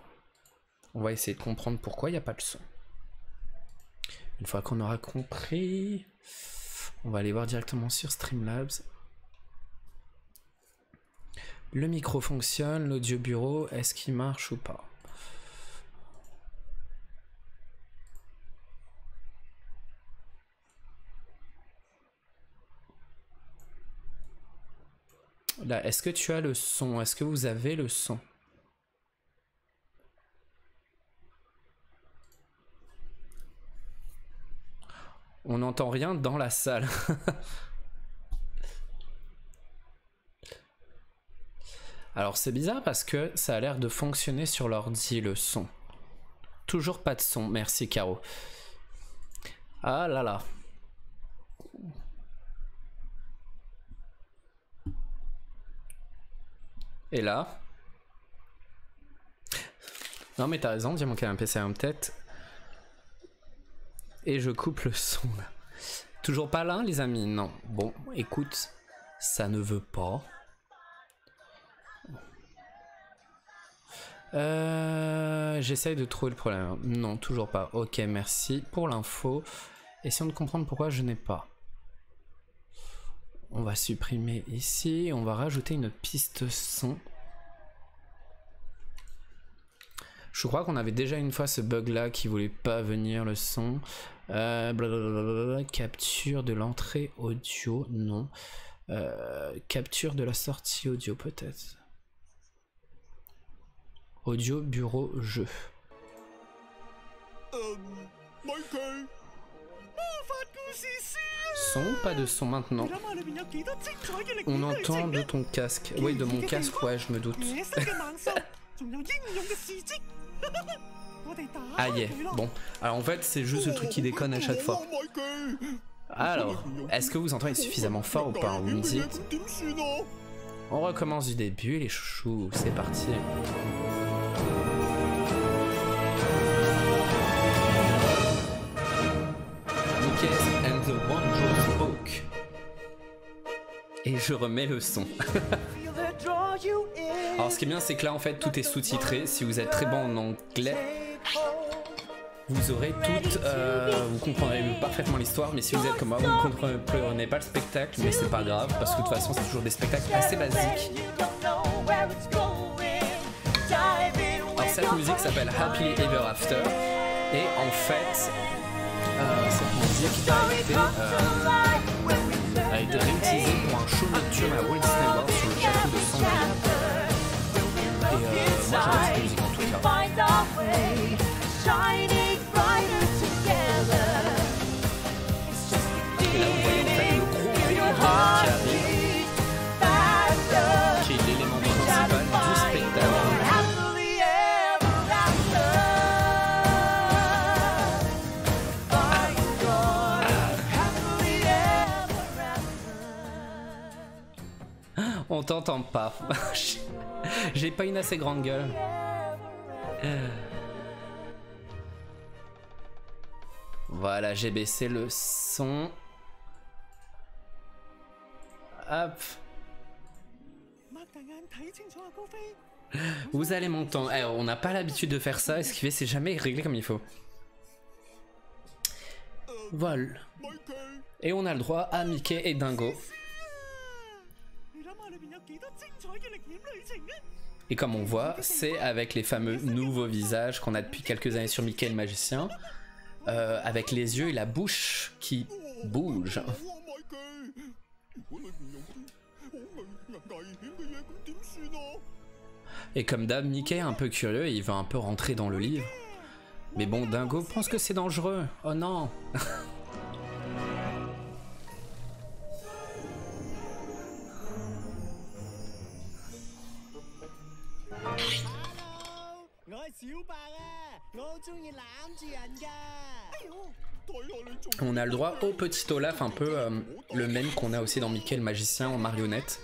on va essayer de comprendre pourquoi il n'y a pas le son. Une fois qu'on aura compris, on va aller voir directement sur Streamlabs. Le micro fonctionne, l'audio bureau, est-ce qu'il marche ou pas? Là, est-ce que tu as le son? Est-ce que vous avez le son? On n'entend rien dans la salle. Alors c'est bizarre parce que ça a l'air de fonctionner sur l'ordi le son. Toujours pas de son, merci Caro. Ah là là. Et là? Non mais t'as raison, dis-moi qu'il y a un PC en tête. Et je coupe le son là. Toujours pas là les amis? Non. Bon, écoute, ça ne veut pas. J'essaye de trouver le problème. Non, toujours pas. Ok, merci pour l'info. Essayons de comprendre pourquoi je n'ai pas. On va supprimer ici. On va rajouter une piste son. Je crois qu'on avait déjà une fois ce bug là qui voulait pas venir le son. Capture de l'entrée audio, non. Capture de la sortie audio peut-être. Audio, bureau, jeu. Son ou pas de son maintenant? On entend de ton casque. Oui, de mon casque, ouais, je me doute. Ah yeah, bon. Alors en fait, c'est juste le truc qui déconne à chaque fois. Alors, est-ce que vous entendez suffisamment fort ou pas? Vous me dites. On recommence du début, les chouchous, c'est parti. Mickey's and the Wondrous Book. Et je remets le son. Alors ce qui est bien, c'est que là en fait tout est sous-titré. Si vous êtes très bon en anglais, vous aurez tout, vous comprendrez parfaitement l'histoire. Mais si vous êtes comme moi, vous ne comprenez pas le spectacle, mais c'est pas grave parce que de toute façon c'est toujours des spectacles assez basiques. Alors cette musique s'appelle Happily Ever After et en fait cette musique a été réutilisée pour un show nocturne à Walt Disney World sur le château de Sandy. Et moi j'adore cette musique en tout cas. Et là vous voyez en fait le gros qui arrive, qui est l'élément principal du spectacle. On t'entend pas. J'ai pas une assez grande gueule. Voilà, j'ai baissé le son. Hop. Vous allez m'entendre. Eh, on n'a pas l'habitude de faire ça. Ce qui fait, c'est jamais réglé comme il faut. Voilà. Et on a le droit à Mickey et Dingo. Et comme on voit, c'est avec les fameux nouveaux visages qu'on a depuis quelques années sur Mickey le magicien. Avec les yeux et la bouche qui bougent. Et comme d'hab, Mickey est un peu curieux et il veut un peu rentrer dans le livre. Mais bon, Dingo pense que c'est dangereux. Oh non. On a le droit au petit Olaf, un peu le même qu'on a aussi dans Mickey le magicien en marionnette.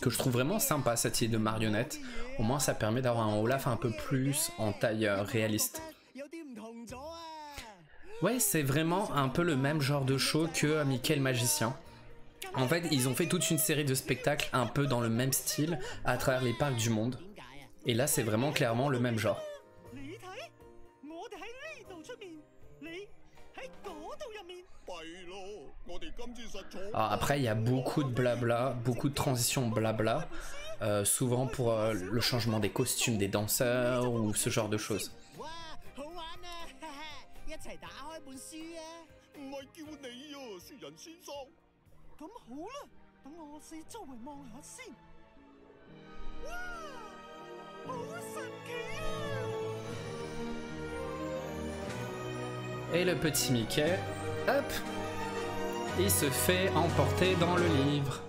Que je trouve vraiment sympa cette idée de marionnette. Au moins ça permet d'avoir un Olaf un peu plus en taille réaliste. Ouais, c'est vraiment un peu le même genre de show que Mickey le magicien. En fait, ils ont fait toute une série de spectacles un peu dans le même style à travers les parcs du monde. Et là, c'est vraiment clairement le même genre. Alors après, il y a beaucoup de blabla, beaucoup de transitions blabla, souvent pour le changement des costumes des danseurs ou ce genre de choses. Et le petit Mickey, hop, il se fait emporter dans le livre.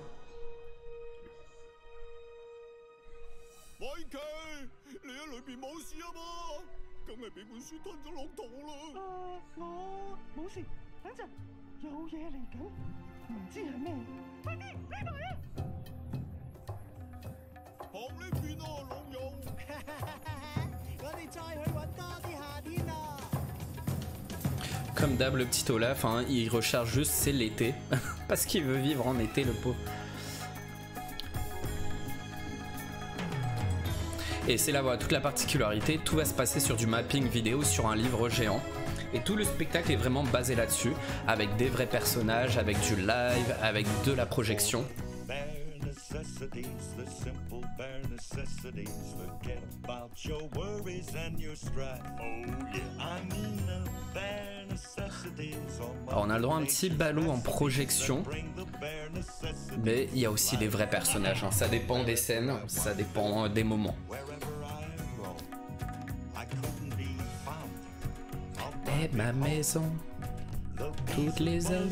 Comme d'hab, le petit Olaf, hein, il recherche juste c'est l'été, parce qu'il veut vivre en été, le pauvre. Et c'est là, voilà, toute la particularité, tout va se passer sur du mapping vidéo sur un livre géant. Et tout le spectacle est vraiment basé là-dessus, avec des vrais personnages, avec du live, avec de la projection. Alors on a le droit à un petit ballot en projection, mais il y a aussi des vrais personnages, hein. Ça dépend des scènes, ça dépend des moments. Et ma maison, toutes les heures.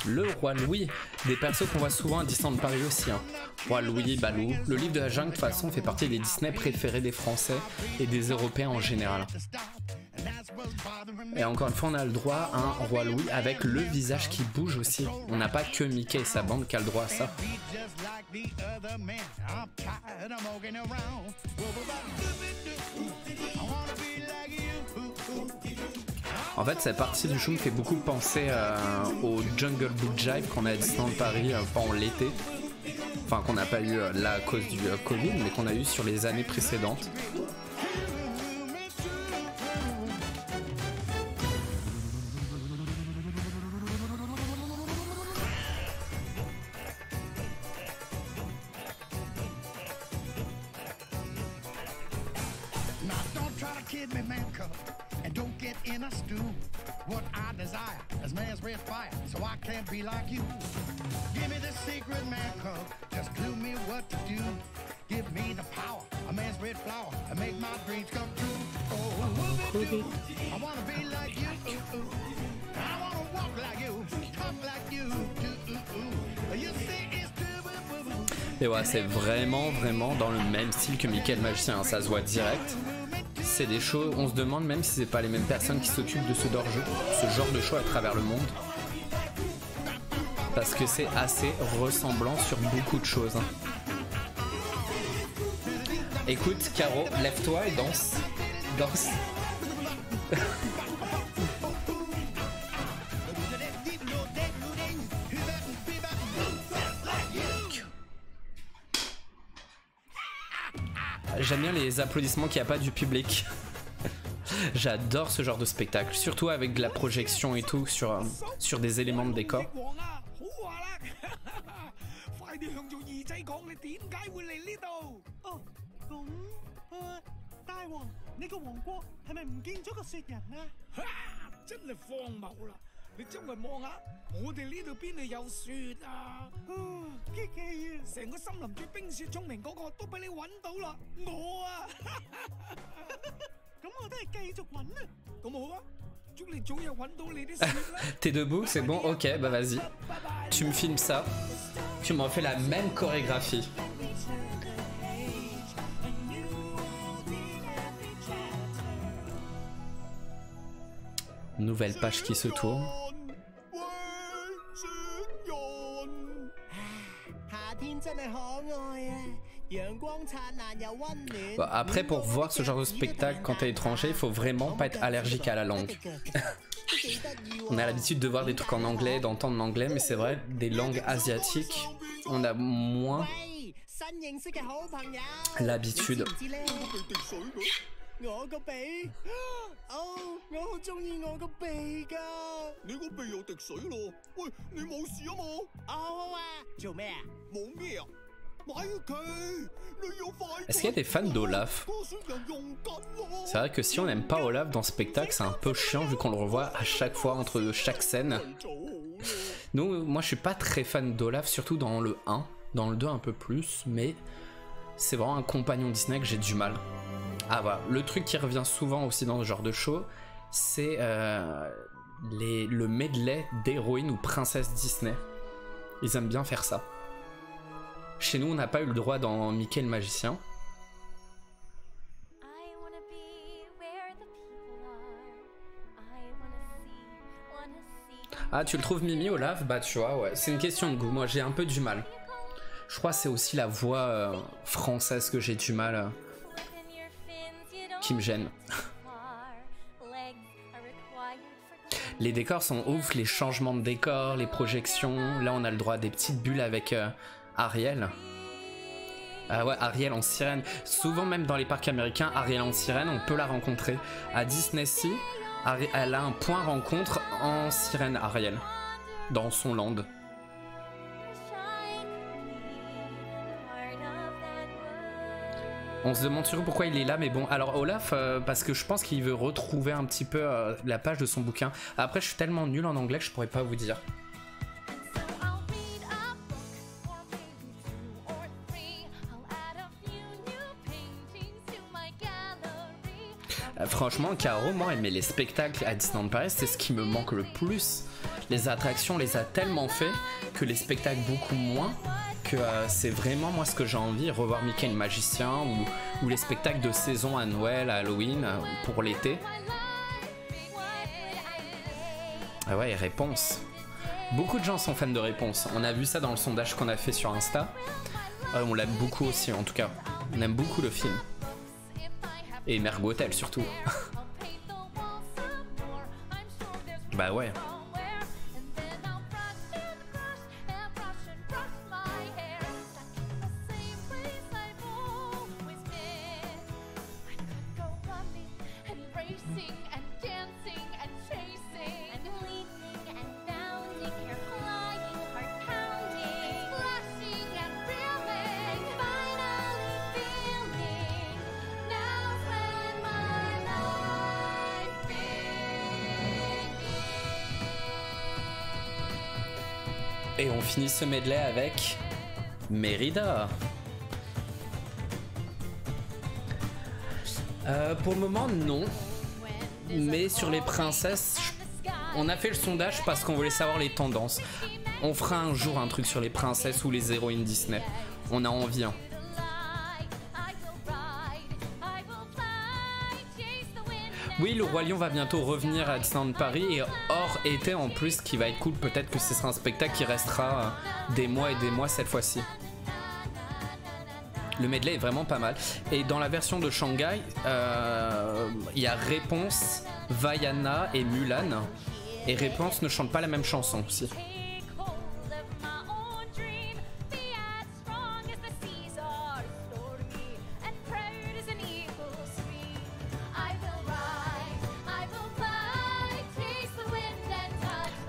Le roi Louis, des persos qu'on voit souvent à Disneyland Paris aussi, hein. Roi Louis, Balou. Le livre de la jungle de toute façon fait partie des Disney préférés des Français et des Européens en général. Et encore une fois, on a le droit à un roi Louis avec le visage qui bouge aussi. On n'a pas que Mickey et sa bande qui a le droit à ça. En fait, cette partie du show me fait beaucoup penser au Jungle Book Jive qu'on a à Disneyland Paris pendant l'été. Enfin, qu'on n'a pas eu là à cause du Covid, mais qu'on a eu sur les années précédentes. What I desire is man's red fire, so I can't be like you. Give me the secret man cub, just clue me what to do. Give me the power, a man's red flower, and make my dreams come true. Oh, I wanna be like you. I wanna Et ouais, c'est vraiment dans le même style que Mickey le Magicien, hein, ça se voit direct. C'est des shows, on se demande même si c'est pas les mêmes personnes qui s'occupent de ce genre de show à travers le monde. Parce que c'est assez ressemblant sur beaucoup de choses. Hein. Écoute, Caro, lève-toi et danse. Danse. J'aime bien les applaudissements qu'il n'y a pas du public. J'adore ce genre de spectacle, surtout avec de la projection et tout sur des éléments de décor. T'es debout, c'est bon, ok, bah vas-y. Tu me filmes ça. Tu m'en fais la même chorégraphie. Nouvelle page qui se tourne. Bon, après, pour voir ce genre de spectacle quand t'es étranger, il faut vraiment pas être allergique à la langue. On a l'habitude de voir des trucs en anglais, d'entendre l'anglais, mais c'est vrai, des langues asiatiques, on a moins l'habitude. Est-ce qu'il y a des fans d'Olaf? C'est vrai que si on n'aime pas Olaf dans ce spectacle, c'est un peu chiant vu qu'on le revoit à chaque fois entre chaque scène. Donc moi je suis pas très fan d'Olaf, surtout dans le 1, dans le 2 un peu plus, mais c'est vraiment un compagnon Disney que j'ai du mal. Ah voilà, le truc qui revient souvent aussi dans ce genre de show, c'est le medley d'héroïnes ou princesses Disney. Ils aiment bien faire ça. Chez nous, on n'a pas eu le droit dans Mickey le Magicien. Ah, tu le trouves Mimi, Olaf? Bah tu vois, ouais, c'est une question de goût. Moi, j'ai un peu du mal. Je crois que c'est aussi la voix française que j'ai du mal, qui me gêne. Les décors sont ouf, les changements de décors, les projections. Là, on a le droit à des petites bulles avec Ariel. Ah ouais, Ariel en sirène. Souvent, même dans les parcs américains, Ariel en sirène, on peut la rencontrer. À Disney Sea, elle a un point rencontre en sirène, Ariel, dans son land. On se demande surtout pourquoi il est là, mais bon, alors Olaf, parce que je pense qu'il veut retrouver un petit peu la page de son bouquin. Après, je suis tellement nul en anglais que je pourrais pas vous dire. Franchement, Caro, moi, aimer les spectacles à Disneyland Paris, c'est ce qui me manque le plus. Les attractions, on les a tellement fait que les spectacles beaucoup moins. Que c'est vraiment moi ce que j'ai envie, revoir Mickey le Magicien ou les spectacles de saison à Noël, à Halloween, pour l'été. Ah ouais, et Réponse. Beaucoup de gens sont fans de Réponse. On a vu ça dans le sondage qu'on a fait sur Insta. On l'aime beaucoup aussi, en tout cas. On aime beaucoup le film. Et Mère Gothel surtout. Bah ouais. Et on finit ce medley avec Mérida. Pour le moment, non. Mais sur les princesses, On a fait le sondage parce qu'on voulait savoir les tendances. On fera un jour un truc sur les princesses ou les héroïnes Disney. On a envie, hein. Oui, le Roi Lion va bientôt revenir à Disneyland Paris et hors été en plus, ce qui va être cool. Peut-être que ce sera un spectacle qui restera des mois et des mois cette fois-ci. Le medley est vraiment pas mal. Et dans la version de Shanghai, il y a Réponse, Vaiana et Mulan. Et Réponse ne chante pas la même chanson aussi.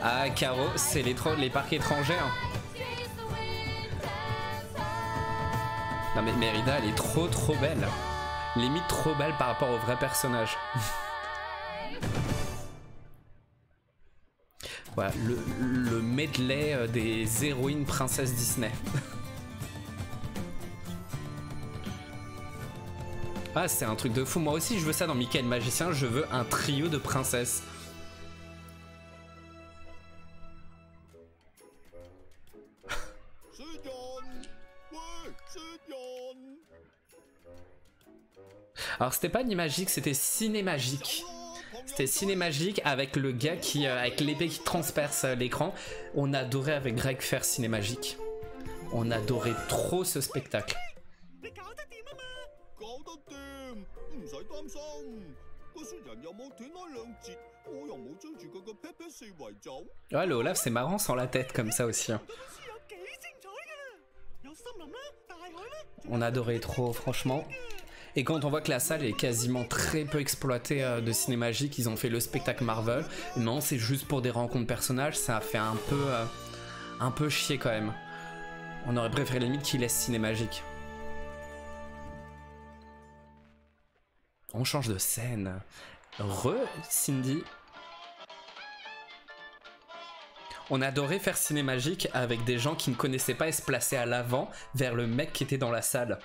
Ah, Caro, c'est les parcs étrangers. Hein. Non mais Mérida, elle est trop belle. Limite trop belle par rapport au vrai personnage. Voilà, le medley des héroïnes princesses Disney. Ah, c'est un truc de fou. Moi aussi, je veux ça dans Mickey le Magicien. Je veux un trio de princesses. Alors c'était pas Animagique, c'était Cinémagique. C'était Cinémagique avec le gars qui, avec l'épée qui transperce l'écran. On adorait avec Greg faire Cinémagique. On adorait trop ce spectacle. Ouais, le Olaf c'est marrant sans la tête comme ça aussi. Hein. On adorait trop, franchement. Et quand on voit que la salle est quasiment très peu exploitée de Cinémagique, ils ont fait le spectacle Marvel. Non, c'est juste pour des rencontres personnages, ça a fait un peu chier quand même. On aurait préféré limite qu'ils laissent Cinémagique. On change de scène. Cindy. On adorait faire Cinémagique avec des gens qui ne connaissaient pas et se placer à l'avant vers le mec qui était dans la salle.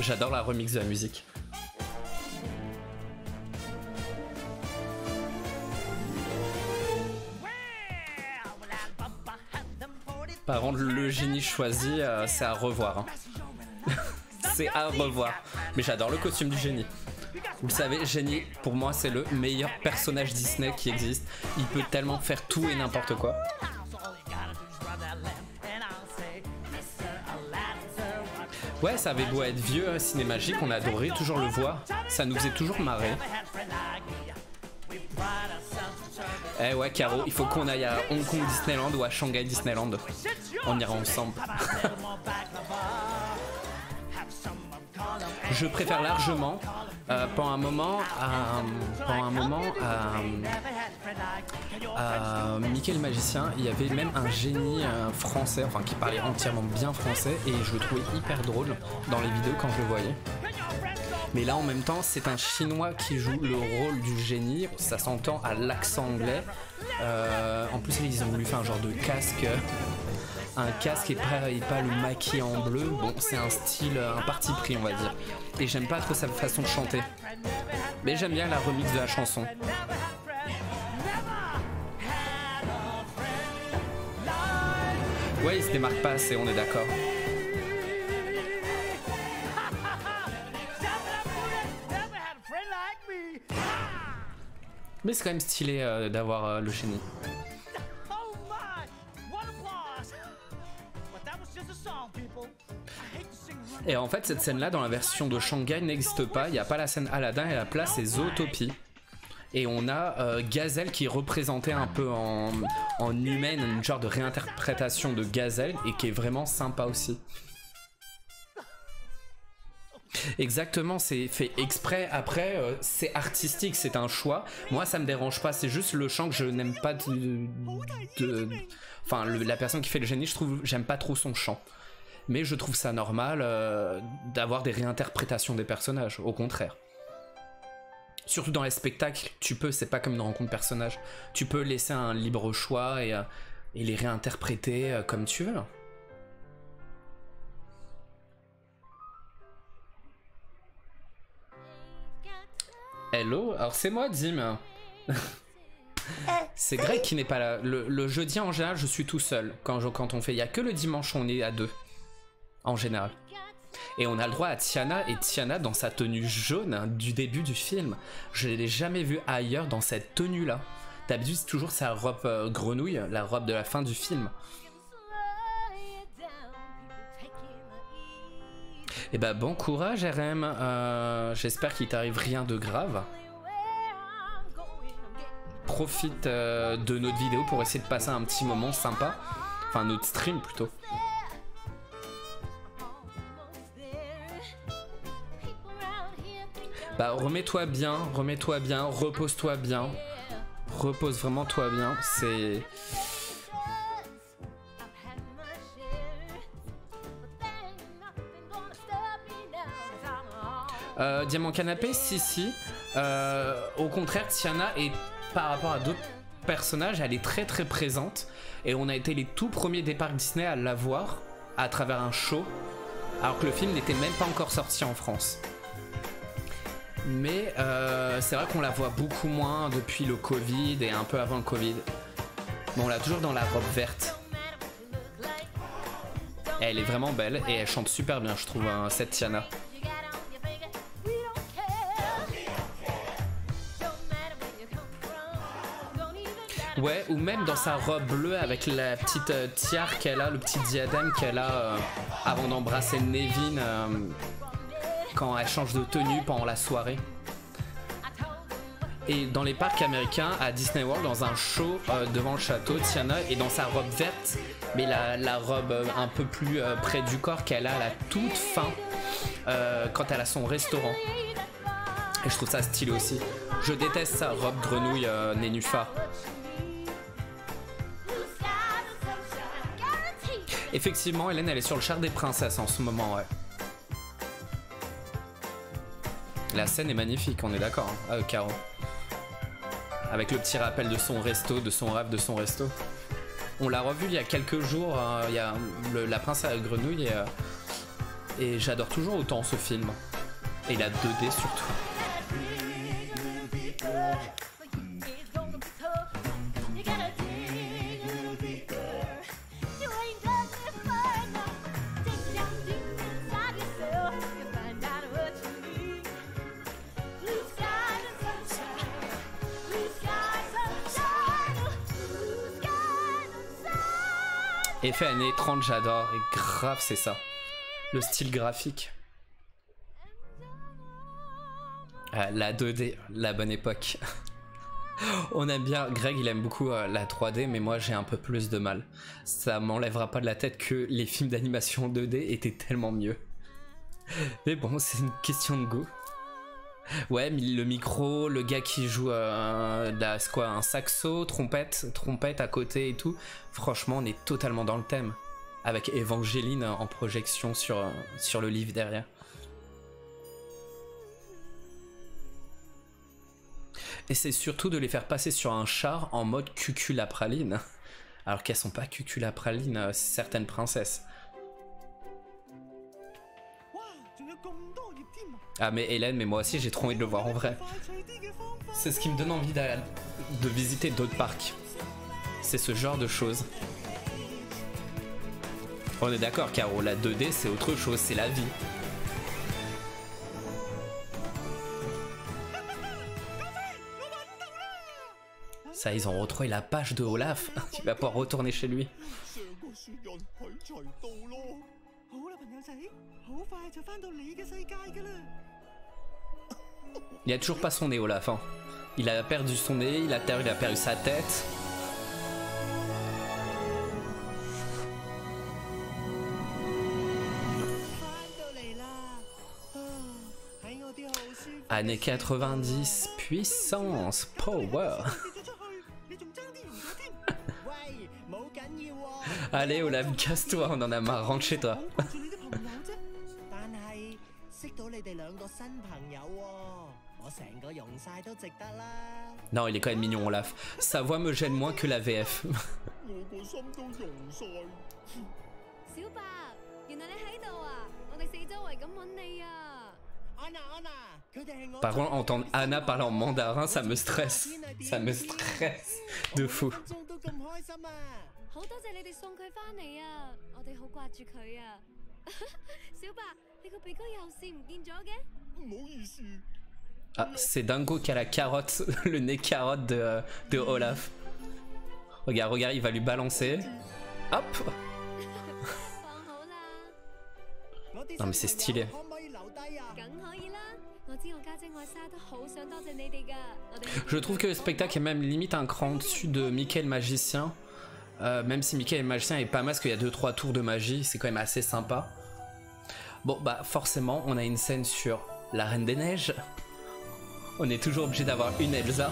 J'adore la remix de la musique. Par contre, le génie choisi, c'est à revoir. Hein. C'est à revoir. Mais j'adore le costume du génie. Vous le savez, Génie, pour moi, c'est le meilleur personnage Disney qui existe. Il peut tellement faire tout et n'importe quoi. Ouais, ça avait beau être vieux, Cinémagique, on adorait toujours le voir. Ça nous faisait toujours marrer. Eh ouais, Caro, il faut qu'on aille à Hong Kong Disneyland ou à Shanghai Disneyland. On ira ensemble. Je préfère largement, pendant un moment à Mickey le Magicien, il y avait même un génie français, enfin qui parlait entièrement bien français, et je le trouvais hyper drôle dans les vidéos quand je le voyais. Mais là en même temps c'est un chinois qui joue le rôle du génie, ça s'entend à l'accent anglais. En plus ils ont voulu faire un genre de casque, un casque et pas le maquis en bleu. Bon, c'est un style, un parti pris on va dire. Et j'aime pas trop sa façon de chanter. Mais j'aime bien la remix de la chanson. Ouais, il se démarque pas assez, on est d'accord. Mais c'est quand même stylé d'avoir le génie. Et en fait cette scène là dans la version de Shanghai n'existe pas, il n'y a pas la scène Aladdin et la place c'est Zootopie. Et on a Gazelle qui est représentée un peu en humaine, une genre de réinterprétation de Gazelle et qui est vraiment sympa aussi. Exactement, c'est fait exprès. Après, c'est artistique, c'est un choix. Moi, ça me dérange pas. C'est juste le chant que je n'aime pas Enfin, la personne qui fait le génie, j'aime pas trop son chant. Mais je trouve ça normal d'avoir des réinterprétations des personnages. Au contraire. Surtout dans les spectacles, tu peux, c'est pas comme une rencontre personnage. Tu peux laisser un libre choix et les réinterpréter comme tu veux. Hello, alors c'est moi Dim. C'est Greg qui n'est pas là. Le jeudi en général je suis tout seul. Quand on fait, il n'y a que le dimanche on est à deux. En général. Et on a le droit à Tiana, et Tiana dans sa tenue jaune hein, du début du film. Je ne l'ai jamais vue ailleurs dans cette tenue là. D'habitude c'est toujours sa robe grenouille, la robe de la fin du film. Et bah bon courage RM, j'espère qu'il t'arrive rien de grave. Profite de notre vidéo pour essayer de passer un petit moment sympa. Enfin notre stream plutôt. Bah remets-toi bien, repose-toi bien. Repose vraiment toi bien, c'est... Diamant Canapé, si. Au contraire, Tiana est, par rapport à d'autres personnages, elle est très très présente. Et on a été les tout premiers des parcs Disney à la voir à travers un show. Alors que le film n'était même pas encore sorti en France. Mais c'est vrai qu'on la voit beaucoup moins depuis le Covid et un peu avant le Covid. Bon, on l'a toujours dans la robe verte. Et elle est vraiment belle et elle chante super bien, je trouve, hein, cette Tiana. Ouais, ou même dans sa robe bleue avec la petite tiare qu'elle a, le petit diadème qu'elle a avant d'embrasser Nevin quand elle change de tenue pendant la soirée. Et dans les parcs américains, à Disney World, dans un show devant le château, Tiana est dans sa robe verte, mais la robe un peu plus près du corps qu'elle a à la toute fin quand elle a son restaurant. Et je trouve ça stylé aussi. Je déteste sa robe grenouille nénuphar. Effectivement, Hélène, elle est sur le char des princesses en ce moment, ouais. La scène est magnifique, on est d'accord, hein, Caro. Avec le petit rappel de son resto, de son rêve de son resto. On l'a revu il y a quelques jours, il y a la princesse à la grenouille, et j'adore toujours autant ce film. Et la 2D surtout. Effet années 30, j'adore, et grave c'est ça. Le style graphique. La 2D, la bonne époque. On aime bien, Greg il aime beaucoup la 3D, mais moi j'ai un peu plus de mal. Ça m'enlèvera pas de la tête que les films d'animation 2D étaient tellement mieux. Mais bon, c'est une question de goût. Ouais, le micro, le gars qui joue un saxo, trompette à côté et tout. Franchement, on est totalement dans le thème. Avec Evangeline en projection sur le livre derrière. Et c'est surtout de les faire passer sur un char en mode cuculapraline. Alors qu'elles sont pas cuculapralines, certaines princesses. Ah mais Hélène, mais moi aussi j'ai trop envie de le voir en vrai. C'est ce qui me donne envie de visiter d'autres parcs. C'est ce genre de choses. On est d'accord Caro, la 2D c'est autre chose, c'est la vie. Ça, ils ont retrouvé la page de Olaf. Tu vas pouvoir retourner chez lui. Il a toujours pas son nez, Olaf. Hein. Il a perdu son nez, il a perdu sa tête. Années 90, puissance, power. Allez Olaf, casse-toi, on en a marre, rentre chez toi. Non, il est quand même mignon, Olaf. Sa voix me gêne moins que la VF. Par contre, entendre Anna parler en mandarin, ça me stresse. Ça me stresse de fou. Ah, c'est Dingo qui a la carotte, le nez carotte de Olaf. Regarde, regarde, il va lui balancer. Hop. Non mais c'est stylé. Je trouve que le spectacle est même limite un cran au-dessus de Mickey le magicien. Même si Mickey le magicien est pas mal parce qu'il y a 2-3 tours de magie, c'est quand même assez sympa. Bon bah forcément on a une scène sur la Reine des Neiges. On est toujours obligé d'avoir une Elsa.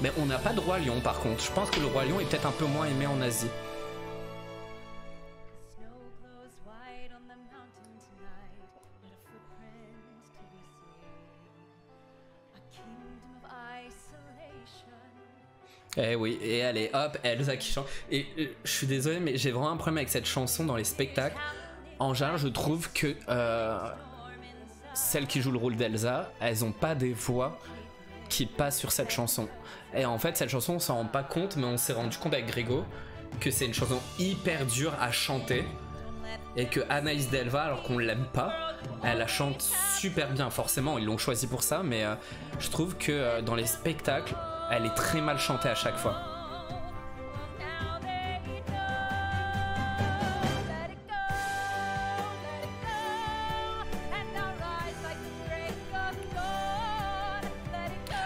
Mais on n'a pas de Roi Lion par contre. Je pense que le Roi Lion est peut-être un peu moins aimé en Asie. Eh oui, et allez, hop, Elsa qui chante. Et je suis désolé, mais j'ai vraiment un problème avec cette chanson dans les spectacles. En général, je trouve que celles qui jouent le rôle d'Elsa, elles ont pas des voix qui passent sur cette chanson. Et en fait, cette chanson, on s'en rend pas compte, mais on s'est rendu compte avec Grégo que c'est une chanson hyper dure à chanter. Et que Anaïs Delva, alors qu'on l'aime pas, elle la chante super bien. Forcément, ils l'ont choisi pour ça, mais je trouve que dans les spectacles, elle est très mal chantée à chaque fois.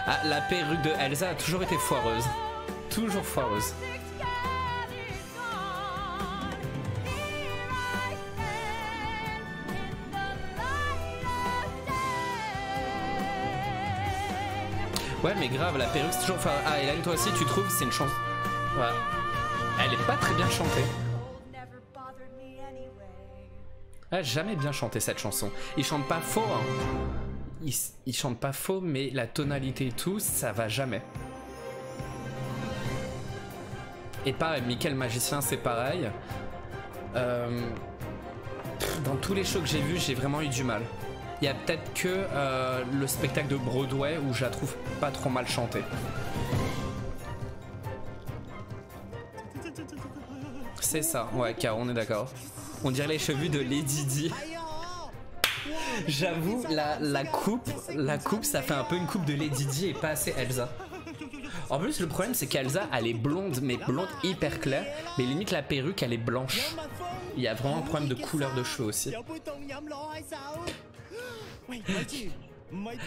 Ah, la perruque de Elsa a toujours été foireuse. Toujours foireuse. Ouais mais grave, la perruque c'est toujours... Enfin, ah Hélène, toi aussi tu trouves c'est une chanson... Ouais. Elle est pas très bien chantée. Elle a jamais bien chanté cette chanson. Il chante pas faux hein. Il chante pas faux mais la tonalité et tout, ça va jamais. Et pareil, Mickey le magicien c'est pareil. Dans tous les shows que j'ai vus, j'ai vraiment eu du mal. Il y a peut-être que le spectacle de Broadway où je la trouve pas trop mal chantée. C'est ça, ouais, car on est d'accord. On dirait les cheveux de Lady Di. J'avoue, la coupe, ça fait un peu une coupe de Lady Di et pas assez Elsa. En plus, le problème, c'est qu'Elsa, elle est blonde, mais blonde hyper claire. Mais limite, la perruque, elle est blanche. Il y a vraiment un problème de couleur de cheveux aussi.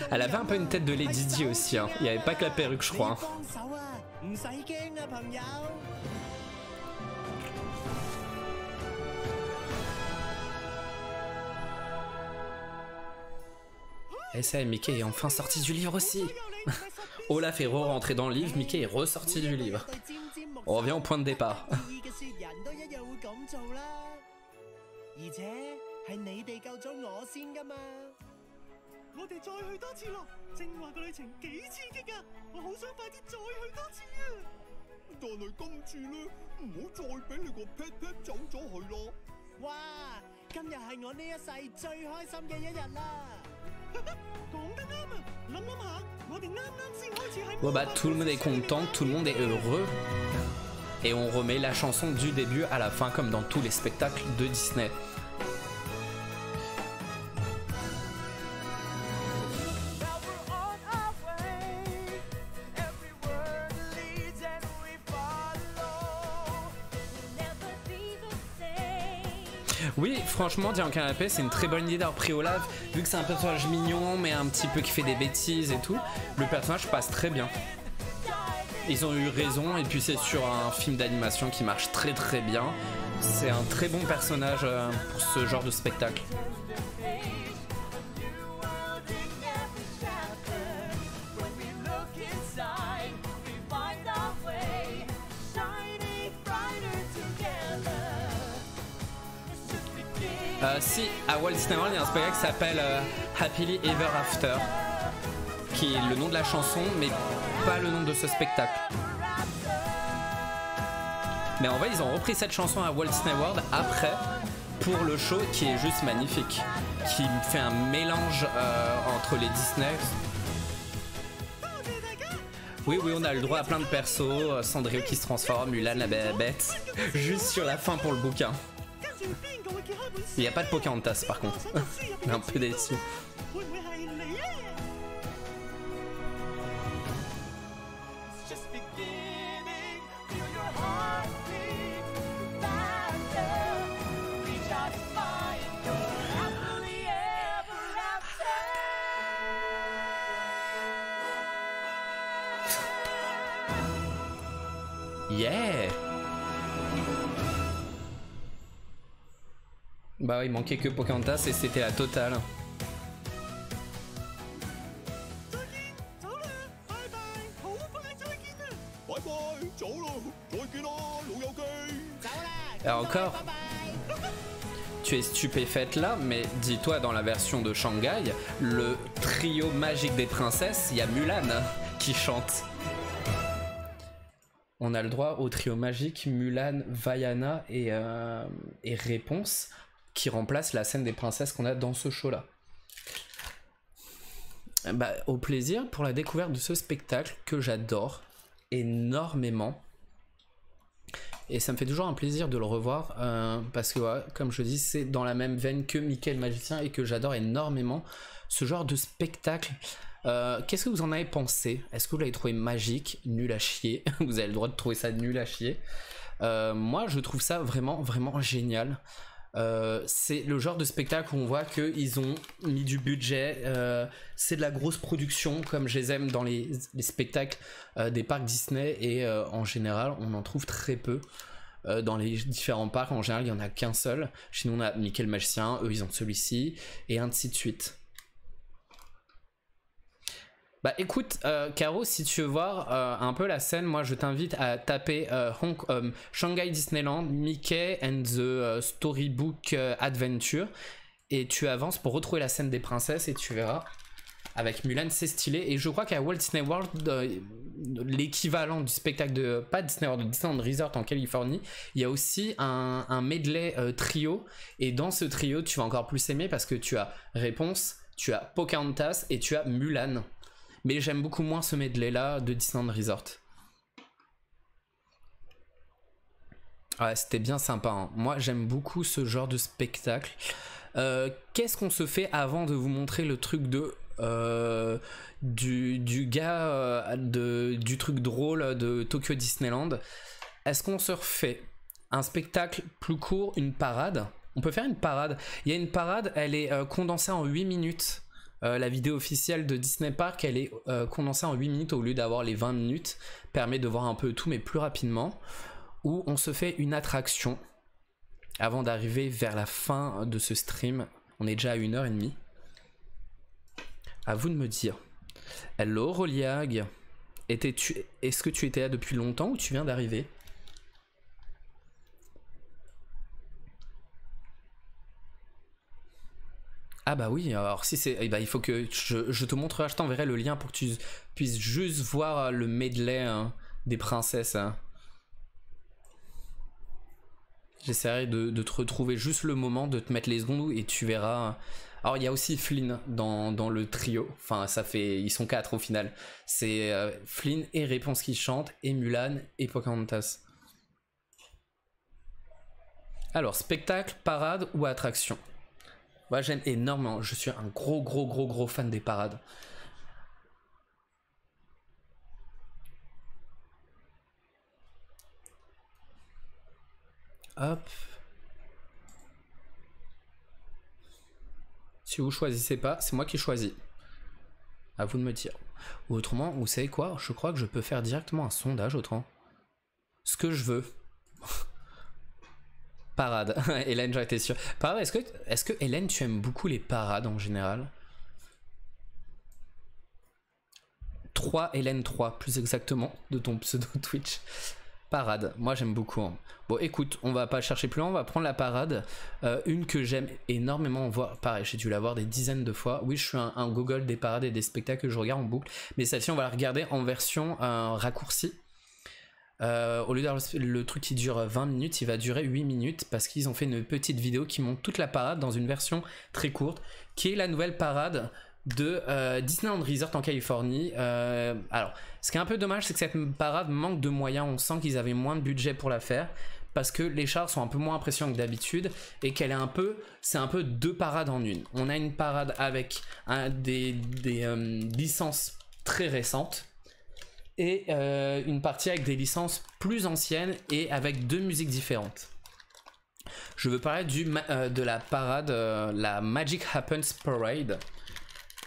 Elle avait un peu une tête de Lady Di aussi, hein. Il n'y avait pas que la perruque, je crois. Hein. Et ça, Mickey est enfin sorti du livre aussi. Olaf est re-rentré dans le livre, Mickey est ressorti du livre. On revient au point de départ. Bon bah tout le monde est content, tout le monde est heureux. Et on remet la chanson du début à la fin comme dans tous les spectacles de Disney. Oui, franchement, Dire en canapé, c'est une très bonne idée d'avoir pris Olaf. Vu que c'est un personnage mignon, mais un petit peu qui fait des bêtises et tout, le personnage passe très bien. Ils ont eu raison, et puis c'est sur un film d'animation qui marche très très bien. C'est un très bon personnage pour ce genre de spectacle. Si, à Walt Disney World, il y a un spectacle qui s'appelle Happily Ever After, qui est le nom de la chanson, mais pas le nom de ce spectacle. Mais en vrai, ils ont repris cette chanson à Walt Disney World après pour le show qui est juste magnifique, qui fait un mélange entre les Disney. Oui, on a le droit à plein de persos, Cendrillon qui se transforme, Mulan la bête, juste sur la fin pour le bouquin. Il n'y a pas de Pocahontas par contre, un peu déçu. Yeah. Bah il manquait que Pocahontas et c'était la totale. Alors encore, tu es stupéfaite là, mais dis-toi dans la version de Shanghai, le trio magique des princesses, il y a Mulan qui chante. On a le droit au trio magique Mulan, Vaiana et Réponse qui remplace la scène des princesses qu'on a dans ce show-là. Bah, au plaisir pour la découverte de ce spectacle que j'adore énormément. Et ça me fait toujours un plaisir de le revoir parce que, ouais, comme je dis, c'est dans la même veine que Mickey le Magicien et que j'adore énormément ce genre de spectacle. Qu'est-ce que vous en avez pensé? Est-ce que vous l'avez trouvé magique, nul à chier? Vous avez le droit de trouver ça nul à chier. Moi, je trouve ça vraiment, vraiment génial. C'est le genre de spectacle où on voit qu'ils ont mis du budget. C'est de la grosse production, comme je les aime dans les spectacles des parcs Disney. Et en général, on en trouve très peu. Dans les différents parcs, en général, il n'y en a qu'un seul. Chez nous, on a Mickey le Magicien, eux, ils ont celui-ci, et ainsi de suite. Bah écoute, Caro, si tu veux voir un peu la scène, moi je t'invite à taper Shanghai Disneyland, Mickey and the Storybook Adventure, et tu avances pour retrouver la scène des princesses et tu verras. Avec Mulan, c'est stylé. Et je crois qu'à Walt Disney World, l'équivalent du spectacle de, pas Disney World, de Disneyland Resort en Californie, il y a aussi un medley trio. Et dans ce trio, tu vas encore plus aimer parce que tu as Réponse, tu as Pocahontas et tu as Mulan. Mais j'aime beaucoup moins ce medley là de Disneyland Resort. Ouais, c'était bien sympa, hein. Moi j'aime beaucoup ce genre de spectacle. Qu'est-ce qu'on se fait avant de vous montrer le truc de du gars du truc drôle de Tokyo Disneyland? Est-ce qu'on se refait un spectacle plus court, une parade? On peut faire une parade. Il y a une parade, elle est condensée en 8 minutes. La vidéo officielle de Disney Park, elle est condensée en 8 minutes au lieu d'avoir les 20 minutes. Permet de voir un peu tout, mais plus rapidement. Où on se fait une attraction avant d'arriver vers la fin de ce stream. On est déjà à 1h30. À vous de me dire. Hello Roliag. Est-ce que tu étais là depuis longtemps ou tu viens d'arriver? Ah bah oui, alors si c'est... Eh bah, il faut que je te montrerai, je t'enverrai le lien pour que tu puisses juste voir le medley hein, des princesses. Hein. J'essaierai de te retrouver juste le moment, de te mettre les secondes et tu verras... Alors il y a aussi Flynn dans le trio, enfin ça fait... Ils sont 4 au final. C'est Flynn et Réponse qui chantent, et Mulan et Pocahontas. Alors, spectacle, parade ou attraction? Moi j'aime énormément, je suis un gros fan des parades. Hop. Si vous choisissez pas, c'est moi qui choisis. À vous de me dire. Ou autrement, vous savez quoi? Je crois que je peux faire directement un sondage autrement. Ce que je veux. Parade. Hélène, j'en étais sûr. Parade, est-ce que Hélène, tu aimes beaucoup les parades en général? 3 Hélène 3, plus exactement, de ton pseudo Twitch. parade. Moi j'aime beaucoup. Hein. Bon écoute, on va pas chercher plus loin, on va prendre la parade. Une que j'aime énormément voir. Pareil, j'ai dû la voir des dizaines de fois. Oui, je suis un Google des parades et des spectacles que je regarde en boucle. Mais celle-ci, on va la regarder en version raccourcie. Au lieu d'avoir le truc qui dure 20 minutes, il va durer 8 minutes parce qu'ils ont fait une petite vidéo qui montre toute la parade dans une version très courte, qui est la nouvelle parade de Disneyland Resort en Californie. Alors, ce qui est un peu dommage, c'est que cette parade manque de moyens. On sent qu'ils avaient moins de budget pour la faire parce que les chars sont un peu moins impressionnants que d'habitude et qu'elle est c'est un peu deux parades en une. On a une parade avec des licences très récentes et une partie avec des licences plus anciennes et avec deux musiques différentes. Je veux parler de la parade, la Magic Happens Parade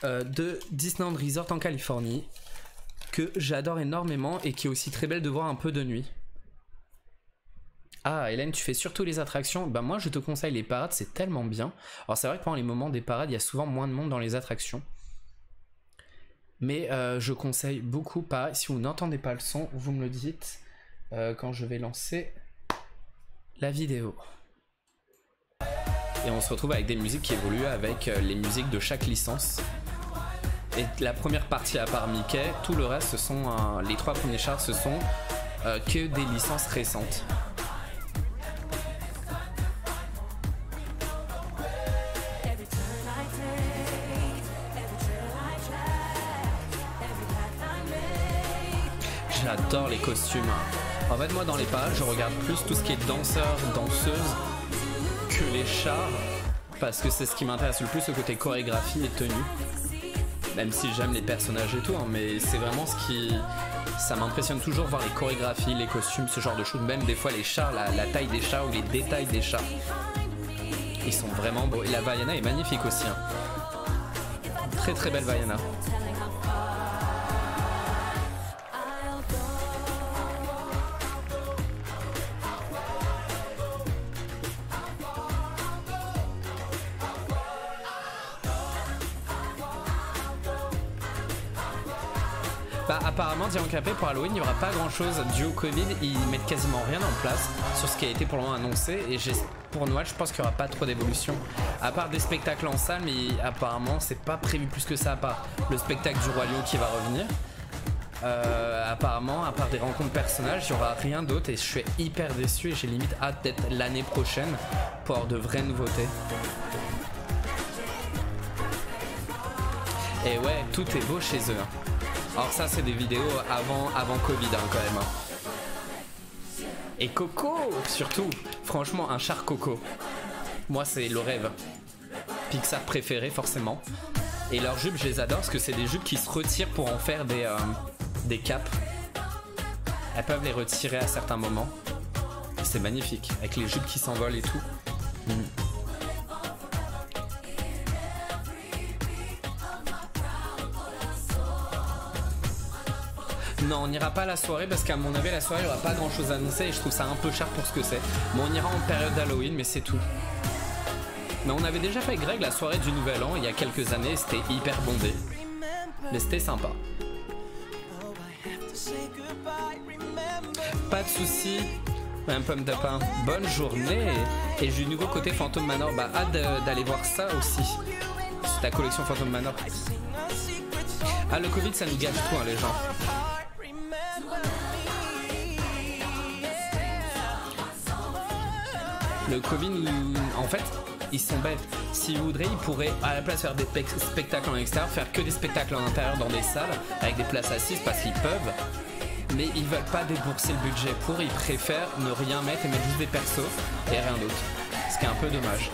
de Disneyland Resort en Californie, que j'adore énormément et qui est aussi très belle de voir un peu de nuit. Ah, Hélène, tu fais surtout les attractions. Ben moi, je te conseille les parades, c'est tellement bien. Alors c'est vrai que pendant les moments des parades, il y a souvent moins de monde dans les attractions. Mais je conseille beaucoup pas. Si vous n'entendez pas le son, vous me le dites quand je vais lancer la vidéo. Et on se retrouve avec des musiques qui évoluent avec les musiques de chaque licence. Et la première partie, à part Mickey, tout le reste, ce sont les trois premiers chars, ce sont que des licences récentes. J'adore les costumes. En fait, moi, dans les parades, je regarde plus tout ce qui est danseurs, danseuses que les chars, parce que c'est ce qui m'intéresse le plus, le côté chorégraphie et tenue. Même si j'aime les personnages et tout, hein, mais c'est vraiment ce qui... Ça m'impressionne toujours voir les chorégraphies, les costumes, ce genre de choses. Même des fois les chars, la taille des chars ou les détails des chars. Ils sont vraiment beaux. Et la Vaiana est magnifique aussi. Hein. Très très belle Vaiana. Bah, apparemment, Diane Capé pour Halloween, il n'y aura pas grand chose dû au Covid. Ils mettent quasiment rien en place sur ce qui a été pour le moment annoncé. Et pour Noël, je pense qu'il n'y aura pas trop d'évolution. À part des spectacles en salle, mais apparemment, c'est pas prévu plus que ça. À part le spectacle du Roi Lion qui va revenir. Apparemment, à part des rencontres personnages, il n'y aura rien d'autre. Et je suis hyper déçu et j'ai limite hâte d'être l'année prochaine pour avoir de vraies nouveautés. Et ouais, tout est beau chez eux. Alors ça c'est des vidéos avant Covid hein, quand même. Et Coco surtout, franchement un char Coco. Moi c'est le rêve. Pixar préféré forcément. Et leurs jupes je les adore parce que c'est des jupes qui se retirent pour en faire des capes. Elles peuvent les retirer à certains moments. C'est magnifique, avec les jupes qui s'envolent et tout. Non, on n'ira pas à la soirée parce qu'à mon avis, à la soirée, il n'y aura pas grand chose à annoncer et je trouve ça un peu cher pour ce que c'est. Bon, on ira en période d'Halloween, mais c'est tout. Mais on avait déjà fait avec Greg la soirée du Nouvel An il y a quelques années, c'était hyper bondé. Mais c'était sympa. Pas de soucis, un pomme de pain. Bonne journée. Et j'ai du nouveau côté Phantom Manor. Bah, hâte d'aller voir ça aussi. C'est ta collection Phantom Manor. Ah, le Covid, ça nous gâche tout, hein, les gens. Le Covid, en fait, ils sont bêtes. S'ils voudraient, ils pourraient, à la place, faire des spectacles en extérieur, faire que des spectacles en intérieur dans des salles, avec des places assises, parce qu'ils peuvent. Mais ils veulent pas débourser le budget pour, ils préfèrent ne rien mettre et mettre juste des persos et rien d'autre. Ce qui est un peu dommage.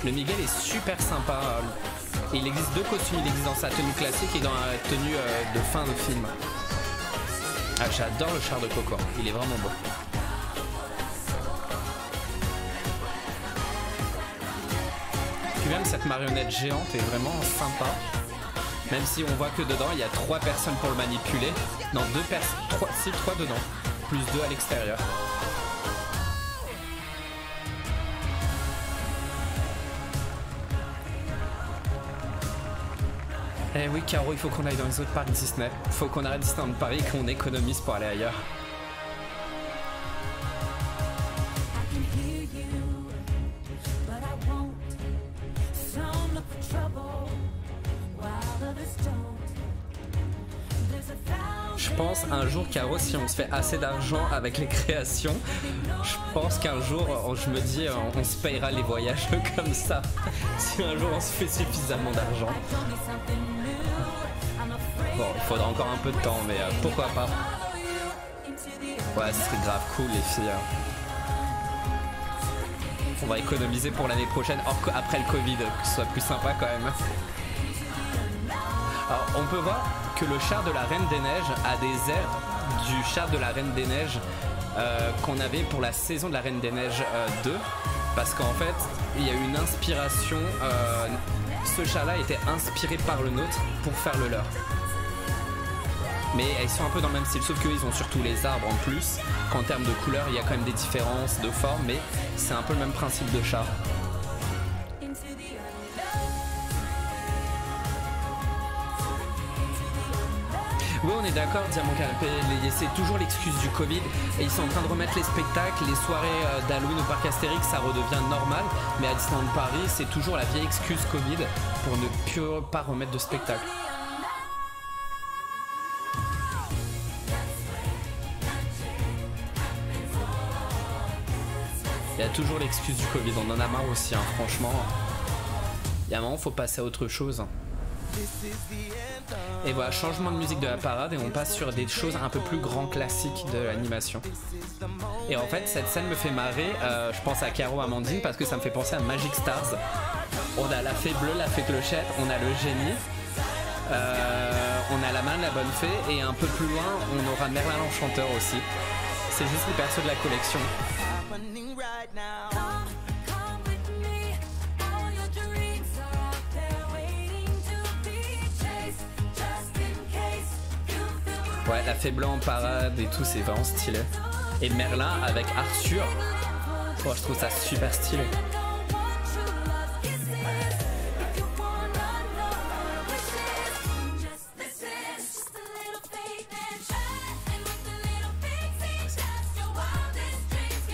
Le Miguel est super sympa. Et il existe deux costumes, il existe dans sa tenue classique et dans la tenue de fin de film. Ah, j'adore le char de Coco, il est vraiment beau. Puis même cette marionnette géante est vraiment sympa. Même si on voit que dedans il y a 3 personnes pour le manipuler. Non, 2 personnes, 3 dedans, plus 2 à l'extérieur. Eh oui, Caro, il faut qu'on aille dans les autres parcs Disney. Il faut qu'on arrête Disneyland Paris et qu'on économise pour aller ailleurs. Je pense un jour, Caro, si on se fait assez d'argent avec les créations, je pense qu'un jour, je me dis, on se payera les voyages comme ça. Si un jour on se fait suffisamment d'argent. Bon, il faudra encore un peu de temps, mais pourquoi pas. Ouais, ce serait grave cool, les filles. On va économiser pour l'année prochaine, après le Covid, que ce soit plus sympa quand même. Alors, on peut voir que le char de la Reine des Neiges a des airs du char de la Reine des Neiges qu'on avait pour la saison de la Reine des Neiges 2, parce qu'en fait il y a eu une inspiration, ce char là était inspiré par le nôtre pour faire le leur, mais ils sont un peu dans le même style, sauf qu'ils ont surtout les arbres en plus, qu'en termes de couleurs il y a quand même des différences de forme, mais c'est un peu le même principe de char. Oui, on est d'accord, Diamant Canapé, c'est toujours l'excuse du Covid et ils sont en train de remettre les spectacles, les soirées d'Halloween au parc Astérix, ça redevient normal, mais à Disneyland Paris, c'est toujours la vieille excuse Covid pour ne plus pas remettre de spectacle. Il y a toujours l'excuse du Covid, on en a marre aussi, hein, franchement. Il y a un moment, faut passer à autre chose. Et voilà, changement de musique de la parade et on passe sur des choses un peu plus grand classiques de l'animation. Et en fait, cette scène me fait marrer, je pense à Caro Amandine parce que ça me fait penser à Magic Stars. On a la fée bleue, la fée clochette, on a le génie, on a la main de la bonne fée et un peu plus loin, on aura Merlin l'enchanteur aussi. C'est juste les persos de la collection. Ouais, la fée blanc en parade et tout, c'est vraiment stylé. Et Merlin avec Arthur, oh, je trouve ça super stylé.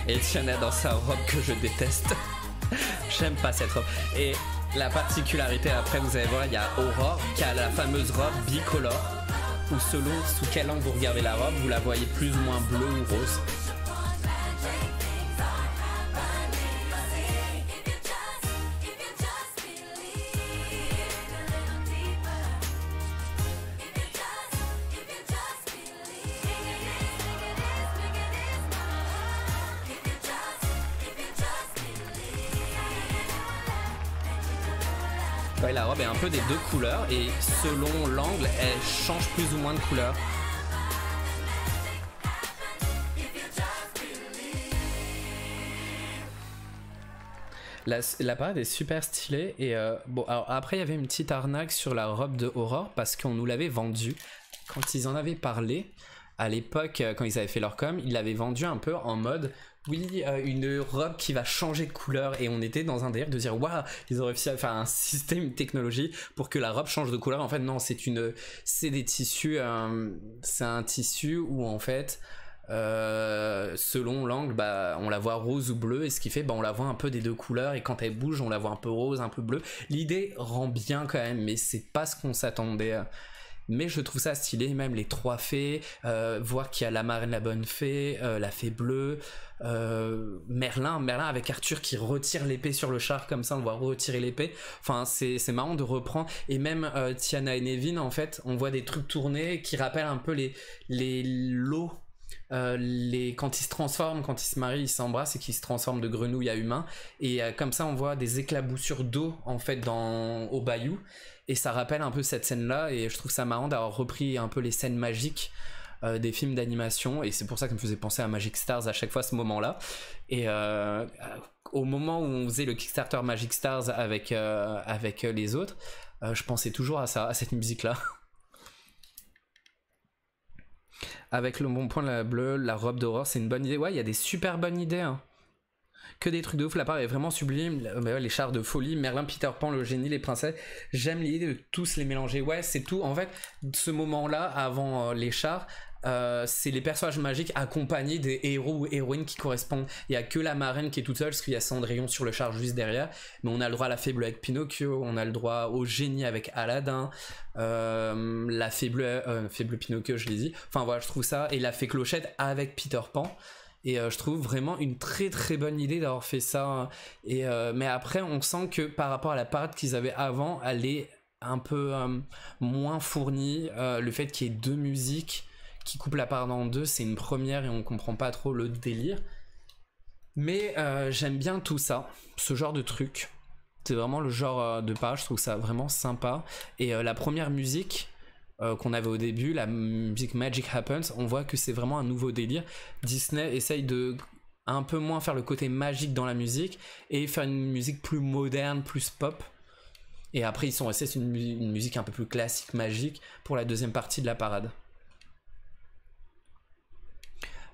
Et Tiana dans sa robe que je déteste. J'aime pas cette robe. Et la particularité, après vous allez voir, il y a Aurore qui a la fameuse robe bicolore, où selon sous quel angle vous regardez la robe, vous la voyez plus ou moins bleue ou rose. Ouais, la robe est un peu des deux couleurs et selon l'angle, elle change plus ou moins de couleur. La parade est super stylée et bon, alors après il y avait une petite arnaque sur la robe de Aurore parce qu'on nous l'avait vendue quand ils en avaient parlé à l'époque, quand ils avaient fait leur com, ils l'avaient vendue un peu en mode oui, une robe qui va changer de couleur et on était dans un délire de dire waouh, ils ont réussi à faire un système, une technologie pour que la robe change de couleur. En fait non, c'est des tissus, c'est un tissu où en fait selon l'angle, bah on la voit rose ou bleue et ce qui fait bah on la voit un peu des deux couleurs et quand elle bouge on la voit un peu rose, un peu bleu. L'idée rend bien quand même, mais c'est pas ce qu'on s'attendait. Mais je trouve ça stylé, même les trois fées, voir qu'il y a la marraine, la bonne fée, la fée bleue, Merlin avec Arthur qui retire l'épée sur le char comme ça, on voit retirer l'épée. Enfin, c'est marrant de reprendre. Et même Tiana et Nevin, en fait, on voit des trucs tournés qui rappellent un peu les lots. Quand ils se transforment, quand ils se marient, ils s'embrassent et qu'ils se transforment de grenouille à humain. Et comme ça, on voit des éclaboussures d'eau en fait au bayou. Et ça rappelle un peu cette scène-là, et je trouve ça marrant d'avoir repris un peu les scènes magiques des films d'animation, et c'est pour ça que ça me faisait penser à Magic Stars à chaque fois ce moment-là. Et au moment où on faisait le Kickstarter Magic Stars avec les autres, je pensais toujours à ça, à cette musique-là. Avec le bon point la bleue, la robe d'Aurore, c'est une bonne idée. Ouais, il y a des super bonnes idées. Hein. Que des trucs de ouf, la part est vraiment sublime. Les chars de folie, Merlin, Peter Pan, le génie, les princesses. J'aime l'idée de tous les mélanger. Ouais, c'est tout. En fait, ce moment-là, avant les chars, c'est les personnages magiques accompagnés des héros ou héroïnes qui correspondent. Il n'y a que la marraine qui est toute seule, parce qu'il y a Cendrillon sur le char juste derrière. Mais on a le droit à la fée bleue avec Pinocchio, on a le droit au génie avec Aladdin, la fée bleue Pinocchio, je l'ai dit. Enfin voilà, je trouve ça. Et la fée Clochette avec Peter Pan. Et je trouve vraiment une très très bonne idée d'avoir fait ça. Et, mais après, on sent que par rapport à la parade qu'ils avaient avant, elle est un peu moins fournie. Le fait qu'il y ait 2 musiques qui coupent la parade en 2, c'est une première et on comprend pas trop le délire. Mais j'aime bien tout ça, ce genre de truc. C'est vraiment le genre de parade, je trouve ça vraiment sympa. Et la première musique... qu'on avait au début, la musique Magic Happens, on voit que c'est vraiment un nouveau délire. Disney essaye de un peu moins faire le côté magique dans la musique et faire une musique plus moderne, plus pop. Et après ils sont restés sur une musique un peu plus classique, magique pour la deuxième partie de la parade.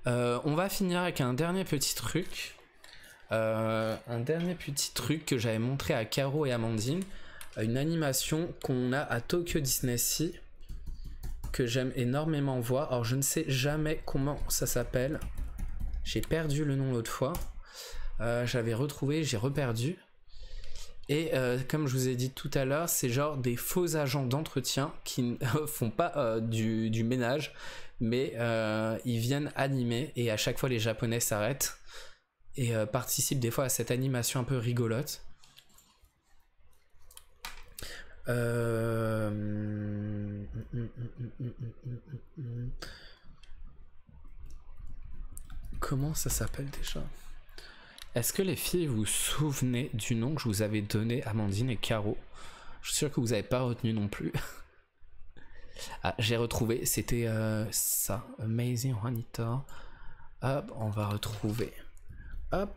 On va finir avec un dernier petit truc. Que j'avais montré à Caro et Amandine. Une animation qu'on a à Tokyo Disney Sea, que j'aime énormément voir. Alors je ne sais jamais comment ça s'appelle, j'ai perdu le nom l'autre fois, j'avais retrouvé, j'ai reperdu. Et comme je vous ai dit tout à l'heure, c'est genre des faux agents d'entretien qui ne font pas du ménage, mais ils viennent animer, et à chaque fois les Japonais s'arrêtent et participent des fois à cette animation un peu rigolote. Comment ça s'appelle déjà? Est-ce que les filles vous souvenez du nom que je vous avais donné, Amandine et Caro? Je suis sûr que vous n'avez pas retenu non plus. Ah, j'ai retrouvé, c'était ça, Amazing Juanita. Hop, on va retrouver. Hop.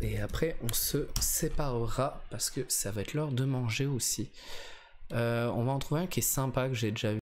Et après on se séparera parce que ça va être l'heure de manger aussi. On va en trouver un qui est sympa, que j'ai déjà vu.